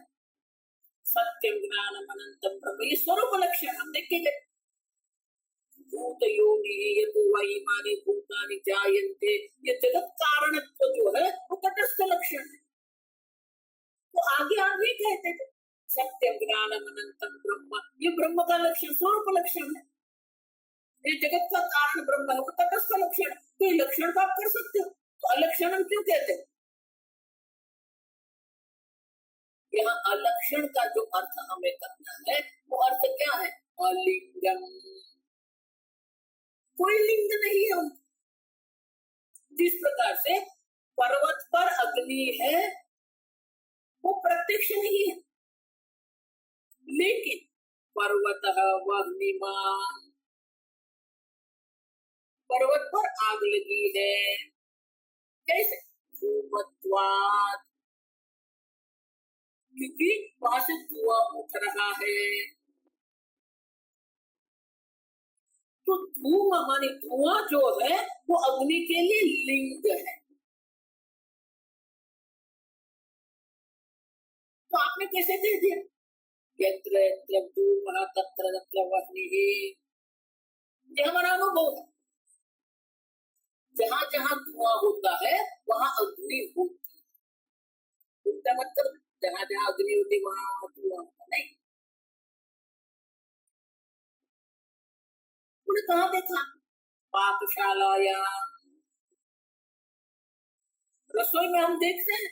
सत्यं ज्ञानम् अनन्तम् ब्रह्म, ये स्वरूप लक्षण हम देखेंगे। भूत योनि यतो वै इमानि भूतानि जायन्ते, ये जगत कारणत्व जो है वो तटस्थ लक्षण है। तो आगे आगे कहते थे सत्यं ज्ञानम् अनन्तम् ब्रह्म, ये ब्रह्म का लक्षण स्वरूप लक्षण है। ये जगत का कारण ब्रह्म है, वो तटस्थ लक्षण। तो ये लक्षण का आप कर सकते हो, तो अलक्षण हम क्यों कहते हैं? यहाँ अलक्षण का जो अर्थ हमें करना है वो अर्थ क्या है? अलिंगम, कोई लिंग नहीं है। जिस प्रकार से पर्वत पर अग्नि है वो प्रत्यक्ष नहीं है, लेकिन पर्वतः वह्निमान्, पर्वत पर आग लगी है, कैसे? धूमत्वात्, क्योंकि वहां से धुआं उठ रहा है। तो धूम माने धुआं जो है वो अग्नि के लिए लिंग है। तो आपने कैसे दे दिया? यत्र यत्र धूमः तत्र तत्र वह्निः, ये हमारा अनुभव है। जहाँ जहाँ धुआं होता है वहाँ अग्नि होती है। उनका मतलब जहाँ जहाँ अग्नि होती वहाँ धुआं होता नहीं। उन्हें कहाँ देखा? पाकशाला या रसोई में हम देखते हैं,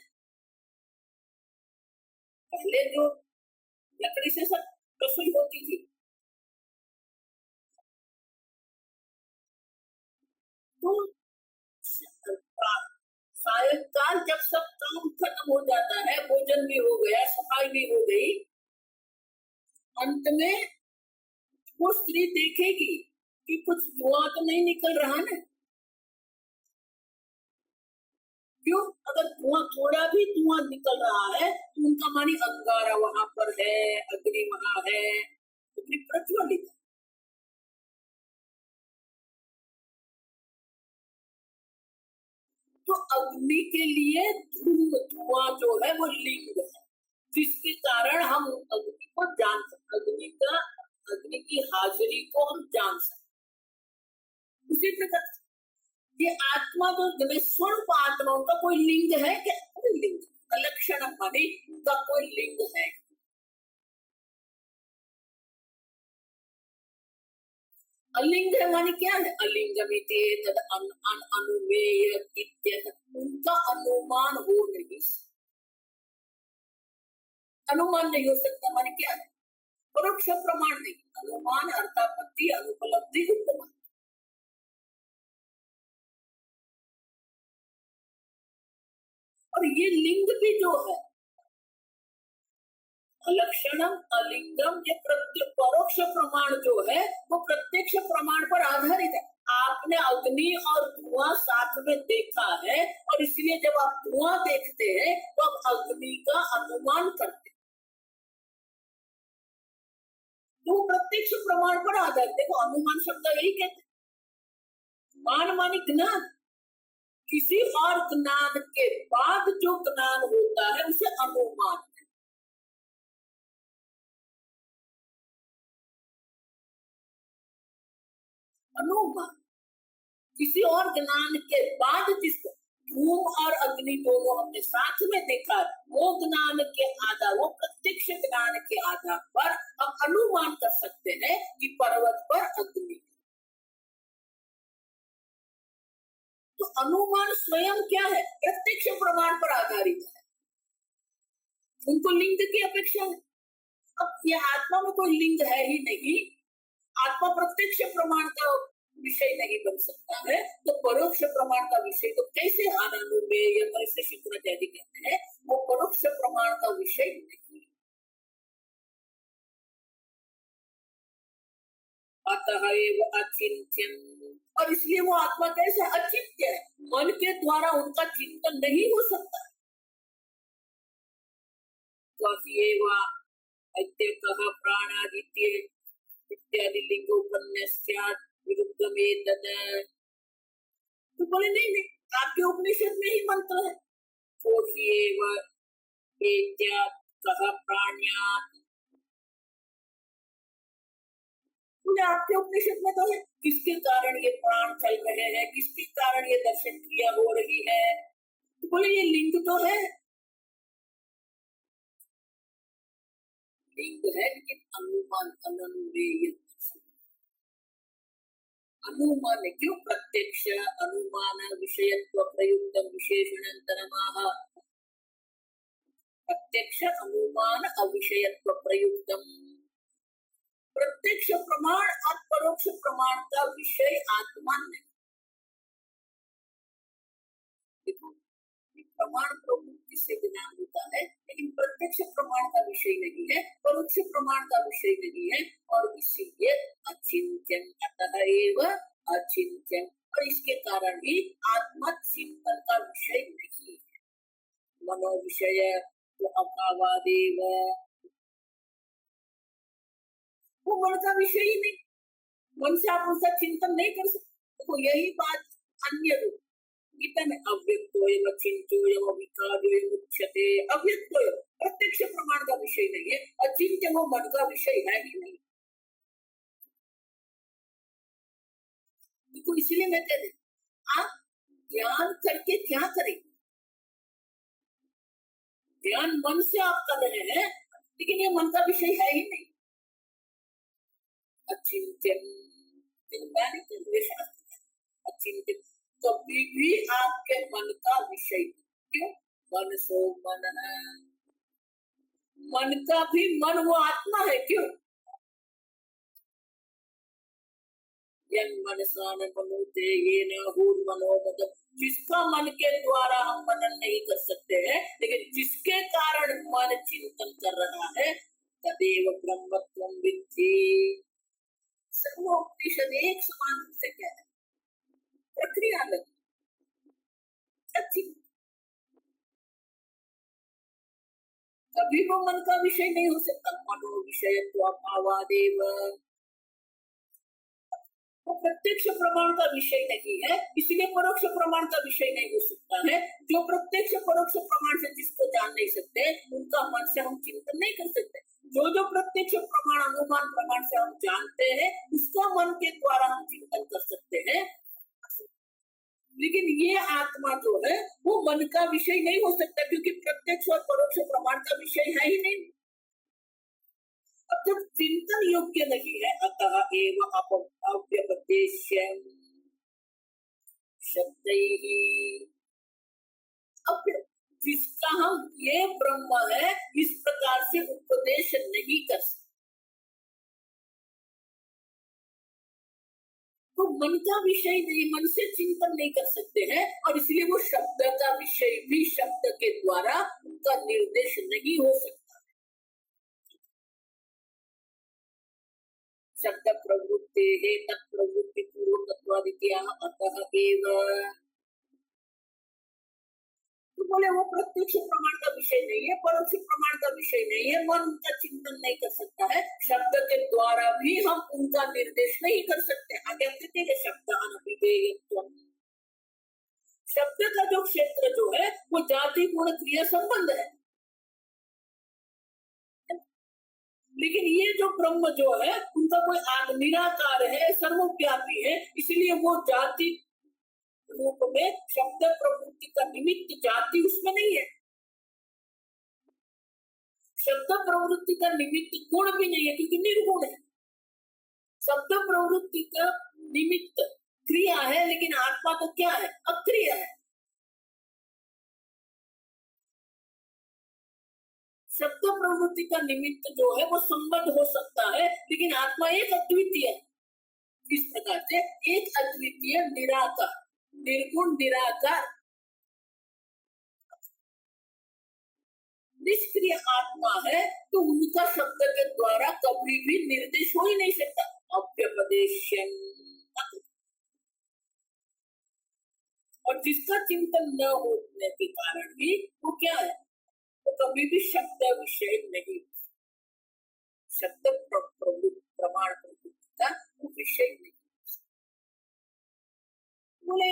पहले जो लकड़ी से सब रसोई होती थी, तो सायंकाल जब सब काम खत्म हो जाता है, भोजन भी हो गया, सफाई भी हो गई, अंत में वो स्त्री देखेगी कि कुछ धुआं तो नहीं निकल रहा ना। क्यों? अगर धुआं थोड़ा भी धुआं निकल रहा है तो उनका मानी अंगारा वहां पर है, अग्नि वहां है, अग्नि प्रज्वलित। तो अग्नि के लिए धुआं जो है वो लिंग है, जिसके कारण हम अग्नि को जान सकते, अग्नि की हाजिरी को हम जान सकते। उसी प्रकार ये आत्मा जो स्वरूप आत्माओं का कोई लिंग है क्या? कोई लिंग, अलक्षण माने उनका कोई लिंग है। अलिंग है माने क्या है? अलिंगमिते तद अनुमेय इत्यतः, उनका अनुमान हो नहीं, अनुमान नहीं हो सकता। माने क्या है? परोक्ष प्रमाण नहीं, अनुमान अर्थापत्ति अनुपलब्धि उपमान। और ये लिंग भी जो है अलक्षणम अलिंगम, ये परोक्ष प्रमाण जो है वो प्रत्यक्ष प्रमाण पर आधारित है। आपने अग्नि और धुआं साथ में देखा है, और इसलिए जब आप धुआं देखते हैं तो आप अग्नि का अनुमान करते हैं, तो प्रत्यक्ष प्रमाण पर आधारित। देखो अनुमान शब्द यही कहते हैं, मान माने ज्ञान, किसी और ज्ञान के बाद जो ज्ञान होता है उसे अनुमान है। अनुमान किसी और ज्ञान के बाद जिसको धूम और अग्नि दोनों हमने साथ में देखा, वो ज्ञान के आधार, वो प्रत्यक्ष ज्ञान के आधार पर हम अनुमान कर सकते हैं कि पर्वत पर अग्नि। तो अनुमान स्वयं क्या है? प्रत्यक्ष प्रमाण पर आधारित है। उनको लिंग की अपेक्षा है। अब ये आत्मा में कोई लिंग है ही नहीं, आत्मा प्रत्यक्ष प्रमाण का विषय नहीं बन सकता है, तो परोक्ष प्रमाण का विषय तो कैसे आनंदमय या कैसे शंकराचार्य कहते हैं वो परोक्ष प्रमाण का विषय नहीं। अतः एव अचिंत्यम, और इसलिए वो आत्मा कैसे अचिंत्य है, मन के द्वारा उनका चिंतन नहीं हो सकता। प्राणादित्य इत्यादि लिंग उपन्यास विरुद्धमेतद, तो बोले नहीं नहीं, आपके उपनिषद में ही मंत्र है, बोले आपके उपनिषद में तो है, किसके कारण ये प्राण चल रहे हैं, किसके कारण ये दर्शन क्रिया हो रही है, तो बोले ये लिंग तो है, लिंग है लेकिन अनुमान अनन्वेय। अनुमान क्यों? प्रत्यक्ष अनुमान विषयत्व प्रयुक्त विशेषणांतरमाह, प्रत्यक्ष अनुमान अविषयत्व प्रयुक्तम, प्रत्यक्ष प्रमाण और परोक्ष प्रमाण का विषय आत्मा नहीं। देखो, प्रमाण प्रवृत्ति से ज्ञान होता है, लेकिन प्रत्यक्ष प्रमाण का विषय नहीं है, परोक्ष प्रमाण का विषय नहीं है, और इसीलिए अचिंत्यम, अतः एव अचिंत्यम, और इसके कारण ही आत्मा चिंतन का विषय नहीं है। मनो विषय तो अभावादेव, वो मन का विषय ही नहीं, मन से आप उसका चिंतन नहीं कर सकते। तो यही बात अन्य रूप गीता में अव्यक्तोयम अचिंत्योयम अविकार्योयम उच्यते, अव्यक्तोयम प्रत्यक्ष प्रमाण का विषय नहीं है, अचिंत्य वो मन का विषय है ही नहीं। तो इसीलिए मैं कहते आप ध्यान करके क्या करेंगे? ध्यान मन से आप कर रहे हैं, लेकिन ये मन का विषय है ही नहीं। अचिंत्यम, अचिंत्य कभी भी आपके मन का विषय, क्यों? मन सो मन है, मन का भी मन वो आत्मा है, क्यों? यन मनसा न मनोते ये न भूत मनोमत, जिसका मन के द्वारा हम मनन नहीं कर सकते हैं, लेकिन जिसके कारण मन चिंतन कर रहा है, तदेव ब्रह्मत्वं विद्धि। सर्वोपनिषद एक समान रूप से कह रहे हैं, प्रक्रिया अलग अच्छी। कभी वो मन का विषय नहीं हो सकता, मनो विषय तो अभावादेव, वो प्रत्यक्ष प्रमाण का विषय नहीं है, इसलिए परोक्ष प्रमाण का विषय नहीं हो सकता है। जो प्रत्यक्ष परोक्ष प्रमाण से जिसको जान नहीं सकते, उनका मन से हम चिंतन नहीं कर सकते। जो प्रत्यक्ष प्रमाण अनुमान प्रमाण से हम जानते हैं, उसका मन के द्वारा हम चिंतन कर सकते हैं। लेकिन ये आत्मा जो है वो मन का विषय नहीं हो सकता, क्योंकि प्रत्यक्ष और परोक्ष प्रमाण का विषय है ही नहीं। अब जब चिंतन योग्य नहीं है, अतः एव अव्यपदेश्यम शब्दैहि, अब जिसका हम ये ब्रह्म है इस प्रकार से उपदेश नहीं कर सकते, तो मन का विषय नहीं, मन से चिंतन नहीं कर सकते हैं, और इसलिए वो शब्द का विषय भी शब्द के द्वारा उनका निर्देश नहीं हो सकता। शब्द प्रवृत्ति है तत्प्रवृत्ति पूर्वकत्वादित्या अतः एव, तो बोले वो प्रत्यक्ष प्रमाण का विषय नहीं है, परोक्ष प्रमाण का विषय नहीं है, मन उनका चिंतन नहीं कर सकता है, शब्द के द्वारा भी हम उनका निर्देश नहीं कर सकते। आगे कहते हैं शब्द अनभिधेयत्वम्, शब्द का जो क्षेत्र जो है वो जाति गुण क्रिया संबंध है, लेकिन ये जो ब्रह्म जो है उनका कोई निराकार है, सर्वव्यापी है, इसलिए वो जाति रूप में शब्द प्रवृत्ति का निमित्त जाति उसमें नहीं है, शब्द प्रवृत्ति का निमित्त गुण भी नहीं है क्योंकि निर्गुण है। शब्द प्रवृत्ति का निमित्त क्रिया है, लेकिन आत्मा तो क्या है, अक्रिय है। शब्द प्रवृत्ति का निमित्त जो है वो संबद्ध हो सकता है, लेकिन आत्मा एक अद्वितीय है। इस प्रकार से एक अद्वितीय निराकार, निर्गुण निराकार निष्क्रिय आत्मा है, तो उनका शब्द के द्वारा कभी भी निर्देश हो ही नहीं सकता। अव्यपदेश्यम, और जिसका चिंतन न होने के कारण भी वो क्या है, वो कभी भी शब्द विषय नहीं, शब्द प्रमाण का वो विषय नहीं। बोले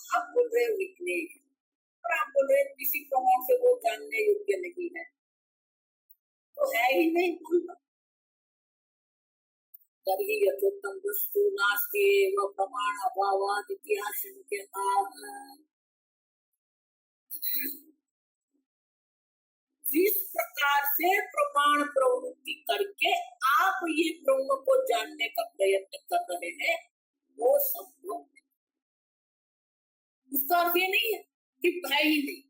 आप बोल रहे हो विघ्नेश, और आप बोल रहे किसी प्रमाण से वो जानने योग्य नहीं है, तो है ही नहीं बोलना। तर्हि यथोक्तं वस्तु नास्ति एव प्रमाण अभावात् इति आशंक्यताः। जिस प्रकार से प्रमाण प्रवृत्ति करके आप ये ब्रह्म को जानने का प्रयत्न कर रहे हैं वो संभव नहीं। उसका अर्थ ये नहीं है कि है ही नहीं,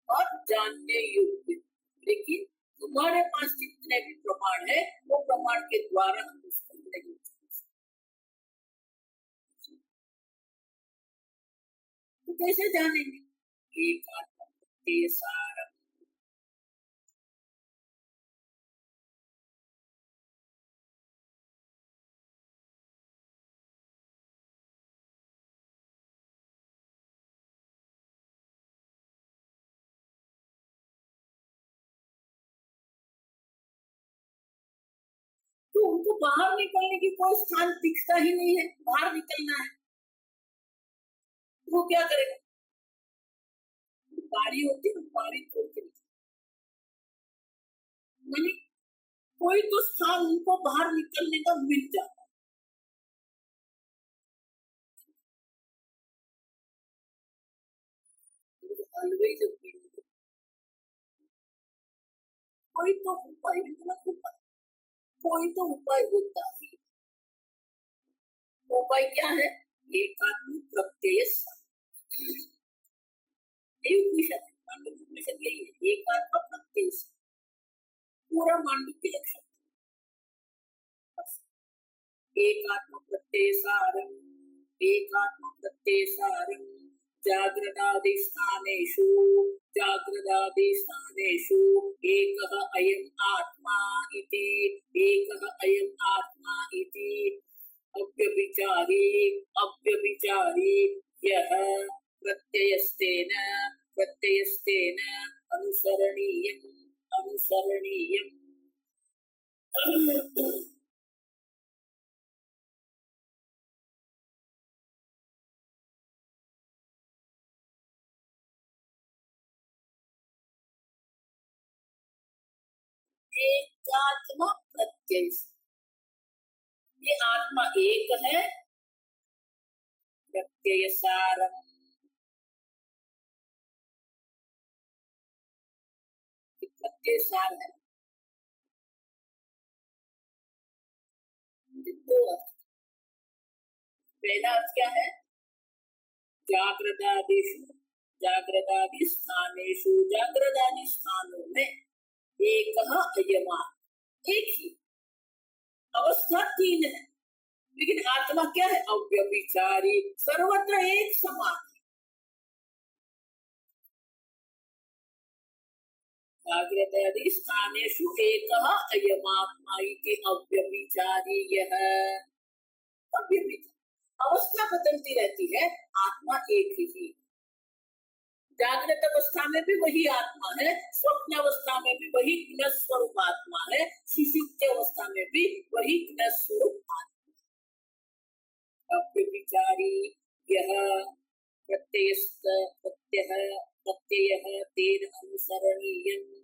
और जानने योग्य, लेकिन तुम्हारे पास जितने भी प्रमाण है वो प्रमाण के द्वारा हम उसको नहीं जान सकते। तो कैसे जानेंगे? एक आत्म सारम, तो उनको बाहर निकलने की कोई स्थान दिखता ही नहीं है, बाहर निकलना है वो क्या करेगा? बारी होती है, बारी खोलते नहीं, कोई तो स्थान उनको बाहर निकलने का मिल जाता है। कोई तो उपाय, कोई तो उपाय होता है। उपाय क्या है? एकात्म प्रत्यय, मांडुक्य यही है, एकात्म प्रत्यय, पूरा मांडुक्य लक्षण। एकात्म प्रत्यय सारम, एकात्म प्रत्यय सारम, जागृतादिस्थानेषु, जागृतादिस्थानेषु एकः अयम् आत्मा इति, एकः अयम् आत्मा इति अव्यभिचारी, अव्यभिचारी यः प्रत्ययस्तेन, प्रत्ययस्तेन अनुसरणीयम्, अनुसरणीयम्। एकात्म प्रत्यय, ये आत्मा एक है, प्रत्यय सारम, प्रत्यय सार है। दो अर्थ, पहला अर्थ क्या है? जागृतादिषु, जागृतादि स्थानेषु, जागृतादि स्थानों में एकः अयमा, एक ही अवस्था तीन है, लेकिन आत्मा क्या है? अव्यभिचारी, सर्वत्र एक समान। जागृतादि स्थानेषु एकः अयमात्मा इति अव्यभिचारी यः, अवस्था बदलती रहती है, आत्मा एक ही। जागृत अवस्था में भी वही आत्मा है, स्वप्न अवस्था में भी वही गुण स्वरूप आत्मा है, सुषुप्ति अवस्था में भी वही गुण स्वरूप आत्मा। अव्यभिचारी यह प्रत्ययस्त प्रत्ययः तेन अनुसरणीयम्।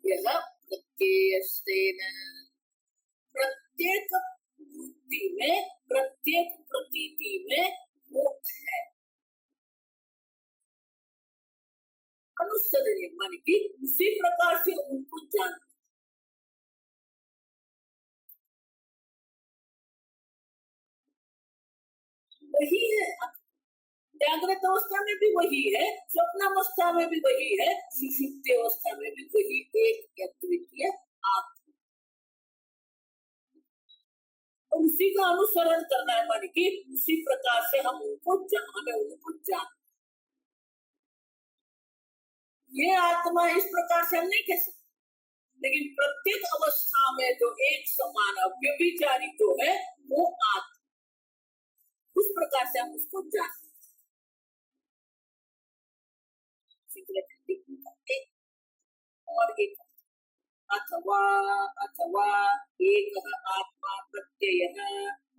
यह प्रत्ययस्तेन, प्रत्येक वृत्ति में, प्रत्येक प्रतीति में वो है अनुसरणीय, मान कि उसी प्रकार से उनको जान। वही है, जागृत अवस्था में भी वही है, स्वप्नावस्था में भी वही है, सुषुप्ति अवस्था में भी वही एक अद्वितीय आत्मा। तो उसी का अनुसरण करना है, मान कि उसी प्रकार से हमें उनको जान। ये आत्मा इस प्रकार से हम नहीं कह सकते, लेकिन प्रत्येक अवस्था में जो एक समान अव्यभिचारी जो है वो आत्मा, उस प्रकार से हम उसको जानते। और एक अथवा अथवा एक आत्मा प्रत्ययः,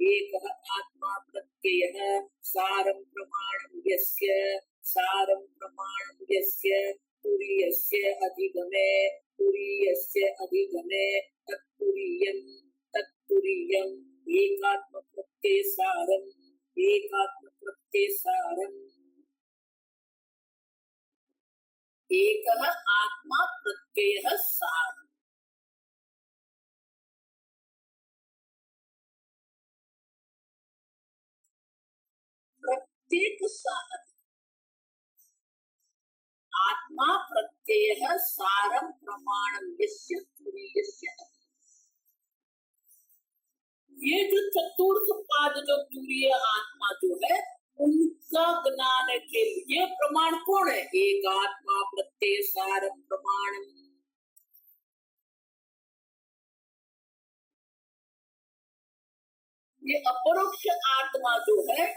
एक आत्मा प्रत्ययः सारं प्रमाणं यस्य, सारं प्रमाणं यस्य तुरीयस्य अधिगमे, तुरीयस्य अधिगमे तत्तुरीयं, तत्तुरीयं एकात्म प्रत्यय सारं, एकात्म प्रत्यय सारं, एक आत्मा प्रत्यय सार। प्रत्येक सार आत्मा प्रत्यय सारम प्रमाणम यस्य तुरीयस्य। ये जो चतुर्थ पाद जो तुरीय आत्मा जो है उनका ज्ञान के लिए प्रमाण कौन है? एक आत्मा प्रत्यय सारम प्रमाणम। ये अपरोक्ष आत्मा जो है,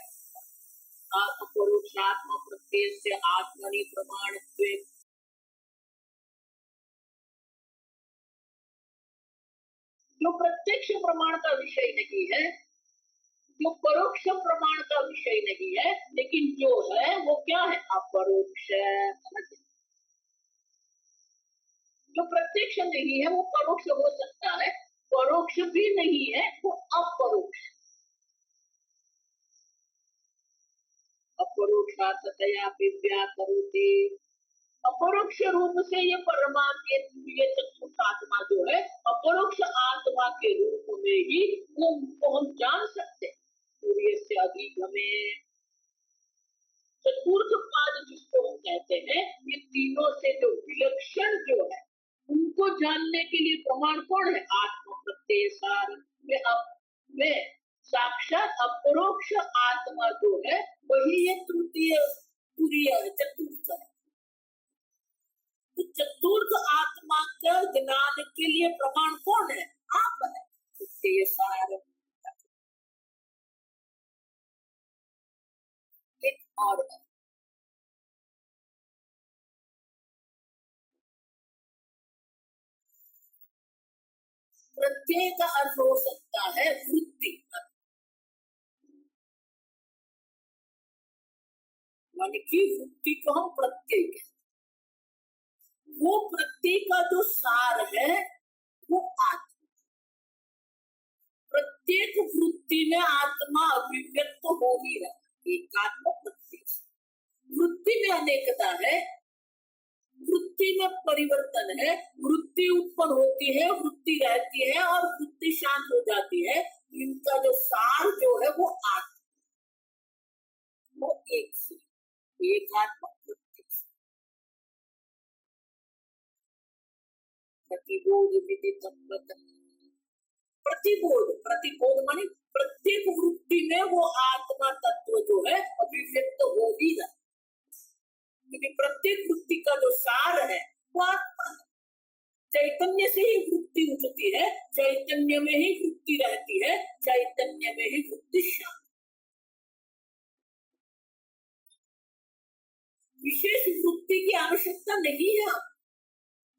अपरोक्ष आत्मा प्रत्यय से आत्मनि प्रमाण, जो प्रत्यक्ष प्रमाण का विषय नहीं है, जो परोक्ष प्रमाण का विषय नहीं है, लेकिन जो है वो क्या है? अपरोक्ष। जो प्रत्यक्ष नहीं है वो परोक्ष हो सकता है, परोक्ष भी नहीं है वो अपरोक्ष। अपरोक्षातया व्याकरोति, अपरोक्ष रूप से ये परमात्मा ये चतुर्थ आत्मा जो है अपरोक्ष आत्मा के रूप में ही वो उनको हम जान सकते। सूर्य से अधिगमे, चतुर्थ पाद जिसको हम कहते हैं, ये तीनों से जो विलक्षण जो है उनको जानने के लिए प्रमाण कौन है? आत्मा प्रत्यय सार में साक्षात अपरोक्ष आत्मा जो है वही ये तृतीय तुरीय चतुर्थ है। तो चतुर्थ आत्मा का ज्ञान के लिए प्रमाण कौन है? आप है। प्रत्यय सार। एक और प्रत्यय का अर्थ हो सकता है वृत्ति, माने कि वृत्ति को हम प्रत्यय कहते हैं। वो प्रत्यय का जो सार है वो आत्मा, प्रत्येक वृत्ति में आत्मा अभिव्यक्त हो ही रहा। एकात्म प्रत्यय, वृत्ति में अनेकता है, वृत्ति में परिवर्तन है, वृत्ति उत्पन्न होती है, वृत्ति रहती है और वृत्ति शांत हो जाती है। इनका जो सार जो है वो आत्मा, वो एक से एकात्म प्रत्यय। प्रतिबोध विदितम वदन, प्रतिबोध, प्रतिबोध माने प्रत्येक वृत्ति में वो आत्मा तत्व जो है अभिव्यक्त हो ही रहा, क्योंकि प्रत्येक वृत्ति का जो सार है वो आत्मा। चैतन्य से ही वृत्ति उठती है, चैतन्य में ही वृत्ति रहती है, चैतन्य में ही वृत्ति शांत। विशेष वृत्ति की आवश्यकता नहीं है।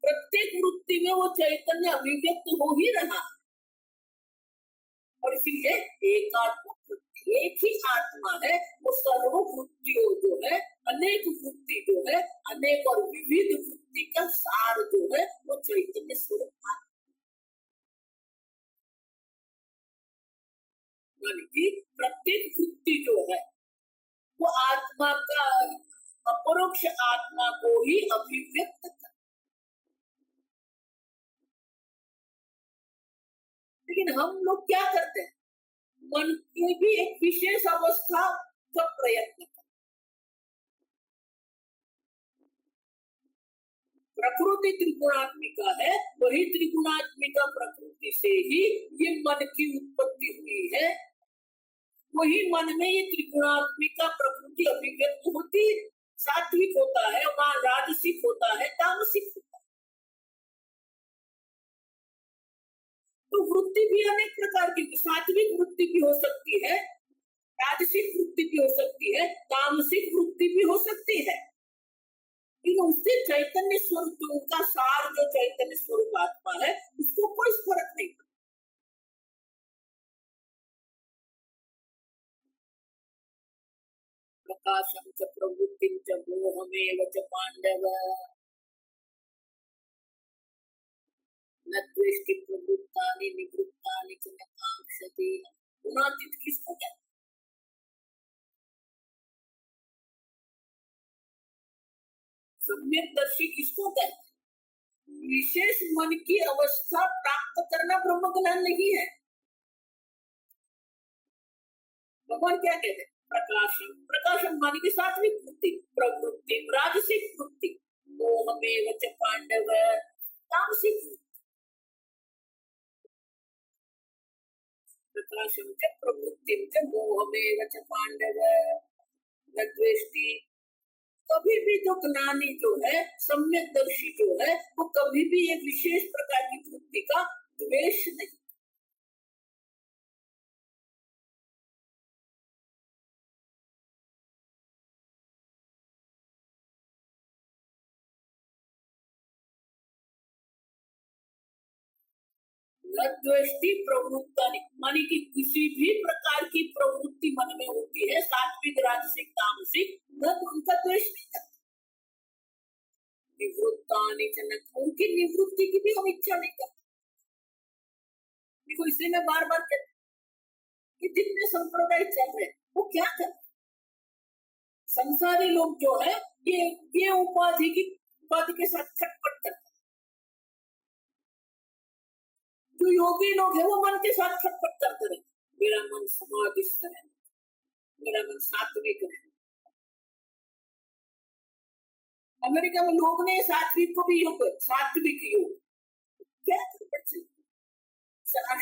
प्रत्येक वृत्ति में वो चैतन्य अभिव्यक्त हो ही रहा है। और इसीलिए एकात्म वृत्ति, एक ही आत्मा है, वो सर्व वृत्तियों जो है, अनेक वृत्ति जो है, अनेक और विविध वृत्ति का सार जो है, वो चैतन्य स्वरूप आत्मा। यानी कि प्रत्येक वृत्ति जो है वो आत्मा का, अपरोक्ष आत्मा को ही अभिव्यक्त कर। लेकिन हम लोग क्या करते हैं, मन की भी एक विशेष अवस्था का प्रयत्न करते। प्रकृति त्रिगुणात्मिका है, वही त्रिगुणात्मिका प्रकृति से ही ये मन की उत्पत्ति हुई है, वही मन में ये त्रिगुणात्मिका प्रकृति अभिव्यक्त होती है। सात्विक होता है, वहां राजसिक होता है, तामसिक होता है। तो वृत्ति भी अनेक प्रकार की, सात्विक वृत्ति भी हो सकती है, राजसिक वृत्ति भी हो सकती है, तामसिक वृत्ति भी हो सकती है। लेकिन उससे चैतन्य स्वरूप, उनका सार जो चैतन्य स्वरूप आत्मा है, उसको कोई फर्क नहीं पड़ता। प्रकाशम च प्रवृत्तिं च मोहमेव च पांडव न द्वेष्टि प्रवृत्तानि निवृत्तानि च न कांक्षति। गुणातीत किसको कहते हैं? सम्यकदर्शी किसको कहते हैं? विशेष मन की अवस्था प्राप्त करना ब्रह्म ज्ञान नहीं है। भगवान क्या कहते हैं? प्रकाशम, प्रकाशम माने की सात्विक वृत्ति, प्रवृत्ति राजसिक वृत्ति, मोहमेव च पांडव तामसिक वृत्ति। प्रकाशम च प्रवृत्तिं च मोहमेव च पांडव न द्वेष्टि। कभी भी जो ज्ञानी जो है, सम्यकदर्शी जो है, वो कभी भी एक विशेष प्रकार की वृत्ति का द्वेष नहीं। न द्वेष्टि प्रवृत्तानि माने कि किसी भी प्रकार की प्रवृत्ति मन में होती है, सात्विक राजसिक तामसिक, न तो उनका द्वेष नहीं करता। निवृत्तानि च न, उनकी निवृत्ति की भी हम इच्छा नहीं करते। देखो इसलिए मैं बार बार कहती हूं कि जितने संप्रदाय चल रहे वो क्या कर रहे, संसारी लोग जो है ये उपाधि की, उपाधि के साथ खटपट करते। जो योगी लोग हैं वो मन के साथ खटपट करते रहे, मेरा मन समाधिस्थ है, मेरा मन सात्विक है। अमेरिका में लोग ने सात्विक को भी योग, सात्विक योग क्या खटपट चलती।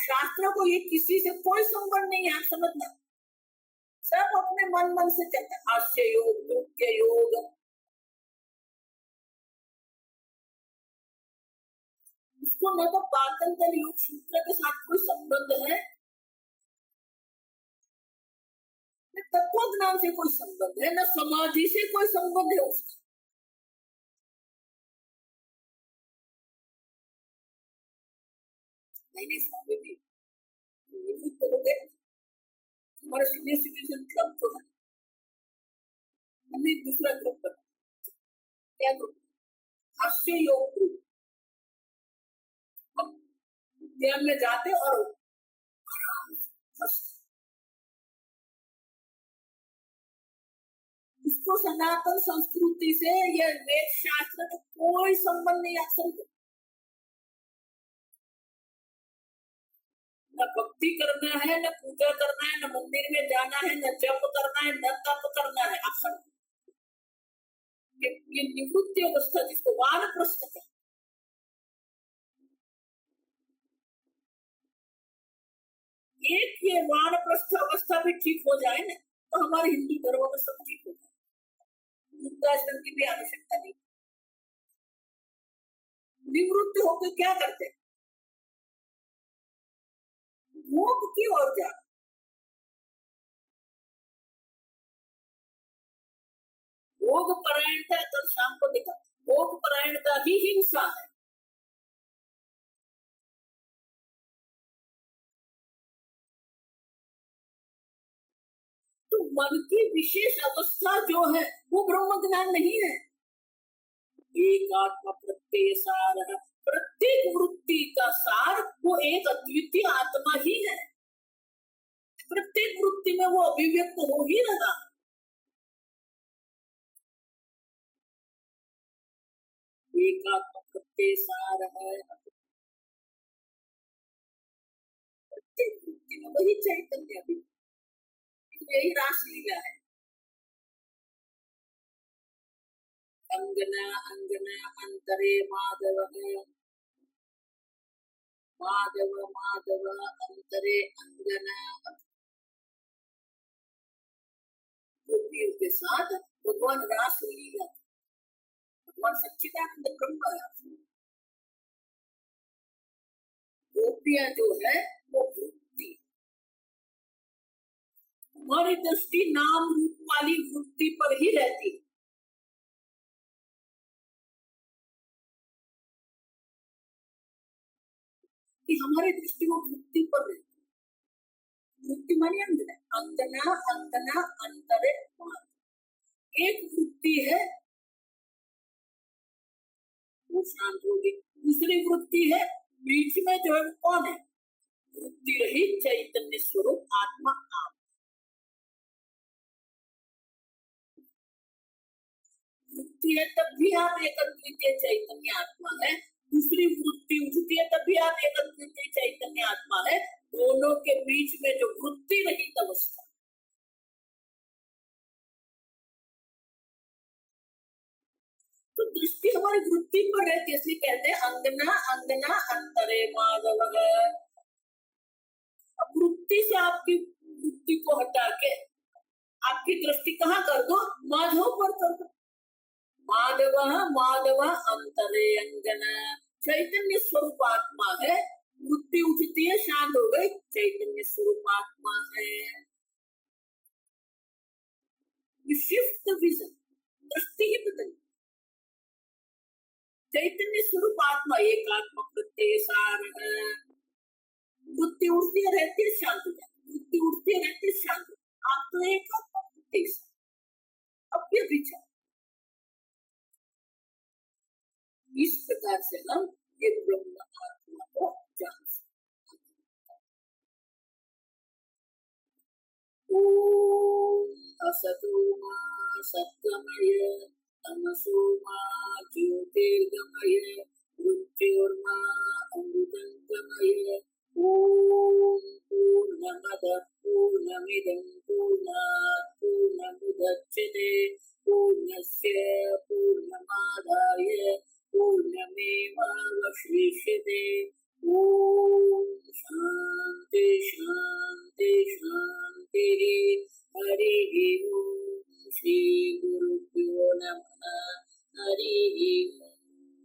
शास्त्रों को ये किसी से कोई संबंध नहीं है, आप समझना। सब अपने मन मन से चलता है। हास्य योग, नृत्य योग, उसको न तो पातंजलि योग सूत्र के साथ कोई संबंध है, न तत्व ज्ञान से कोई संबंध है, न समाधि से कोई संबंध है उसका। नहीं स्वामी जी, निवृत्त हो गए हमारे सीनियर सिटीजन क्लब जो है, हमने दूसरा ग्रुप बना। क्या ग्रुप? हास्य योग ग्रुप। हम ध्यान में जाते और उसको सनातन संस्कृति से या वेद शास्त्र का कोई संबंध नहीं। आप समझो, न भक्ति करना है, न पूजा करना है, न मंदिर में जाना है, न जप करना है, न तप करना है। आप समझो, ये निवृत्ति अवस्था जिसको वानप्रस्थ कहते हैं। एक ये वानप्रस्थ अवस्था भी ठीक हो जाए ना, तो हमारे हिंदू धर्म में सब ठीक हो जाए, वृद्धाश्रम की भी आवश्यकता नहीं। निवृत्त होकर क्या करते? भोग की ओर जा, भोग परायणता। कल शाम को देखा, भोग परायणता ही हिंसा है। तो मन की विशेष अवस्था जो है वो ब्रह्म ज्ञान नहीं है। एकात्म प्रत्यय सार, प्रत्येक वृत्ति का सार वो एक अद्वितीय आत्मा ही है। प्रत्येक वृत्ति में वो अभिव्यक्त हो ही रहा। एकात्म प्रत्यय सार है, प्रत्येक वृत्ति में वही चैतन्य भी, यही रासलीला है। अंगना अंगना अंतरे माधव है, माधव माधव अंतरे अंगना। गोपियों के साथ भगवान रासलीला, भगवान सच्चिदानंद ब्रह्म है। गोपियां जो है वो वृत्ति, हमारी दृष्टि नाम रूप वाली वृत्ति पर ही रहती है। कि हमारी दृष्टि वो वृत्ति पर रहती है। वृत्ति मानी अंगना, अंगना अंगना अंतरे माधव। एक वृत्ति है वो शांत होगी, दूसरी वृत्ति है बीच में जो है कौन है? वृत्ति रहित चैतन्य स्वरूप आत्मा आप। वृत्ति है तब भी आप एक अद्वितीय चैतन्य आत्मा है, दूसरी वृत्ति उठती है तब भी आप एक अद्वितीय चैतन्य आत्मा है। दोनों के बीच में जो वृत्ति रहित अवस्था, तो दृष्टि हमारी वृत्ति पर रहती है, इसलिए कहते हैं अंगना अंगना अंतरे माधव है। अब वृत्ति से आपकी वृत्ति को हटा के आपकी दृष्टि कहाँ कर दो? माधव पर कर दो। माधव माधव अंतरे अंगना, चैतन्य स्वरूप आत्मा है। वृत्ति उठती है, शांत हो गई, चैतन्य स्वरूप आत्मा है। शिफ्ट विजन, दृष्टि ही बदल। चैतन्य स्वरूप आत्मा एक आत्मा प्रत्यय सार है। वृत्ति उठती है, रहती है, शांत हो जाती, वृत्ति उठती है, रहती है, शांत। आप तो एक आत्मा प्रत्यय सार। अब ये विचार, इस प्रकार से हम ये ब्रह्म आत्मा को जान सकते। ओम असतो मा सत्तमय, तमसो मा ज्योतिर्गमय, मृत्योर्मा अमृतंगमय। ओम पूर्णमदः पूर्णमिदं पूर्णात् पूर्णमुदच्यते, पूर्णस्य पूर्णमादाय पूर्णमेवावशिष्यते। ओम शांति शांति शांति। हरि ओम। श्री गुरुभ्यो नमः। हरि ओम।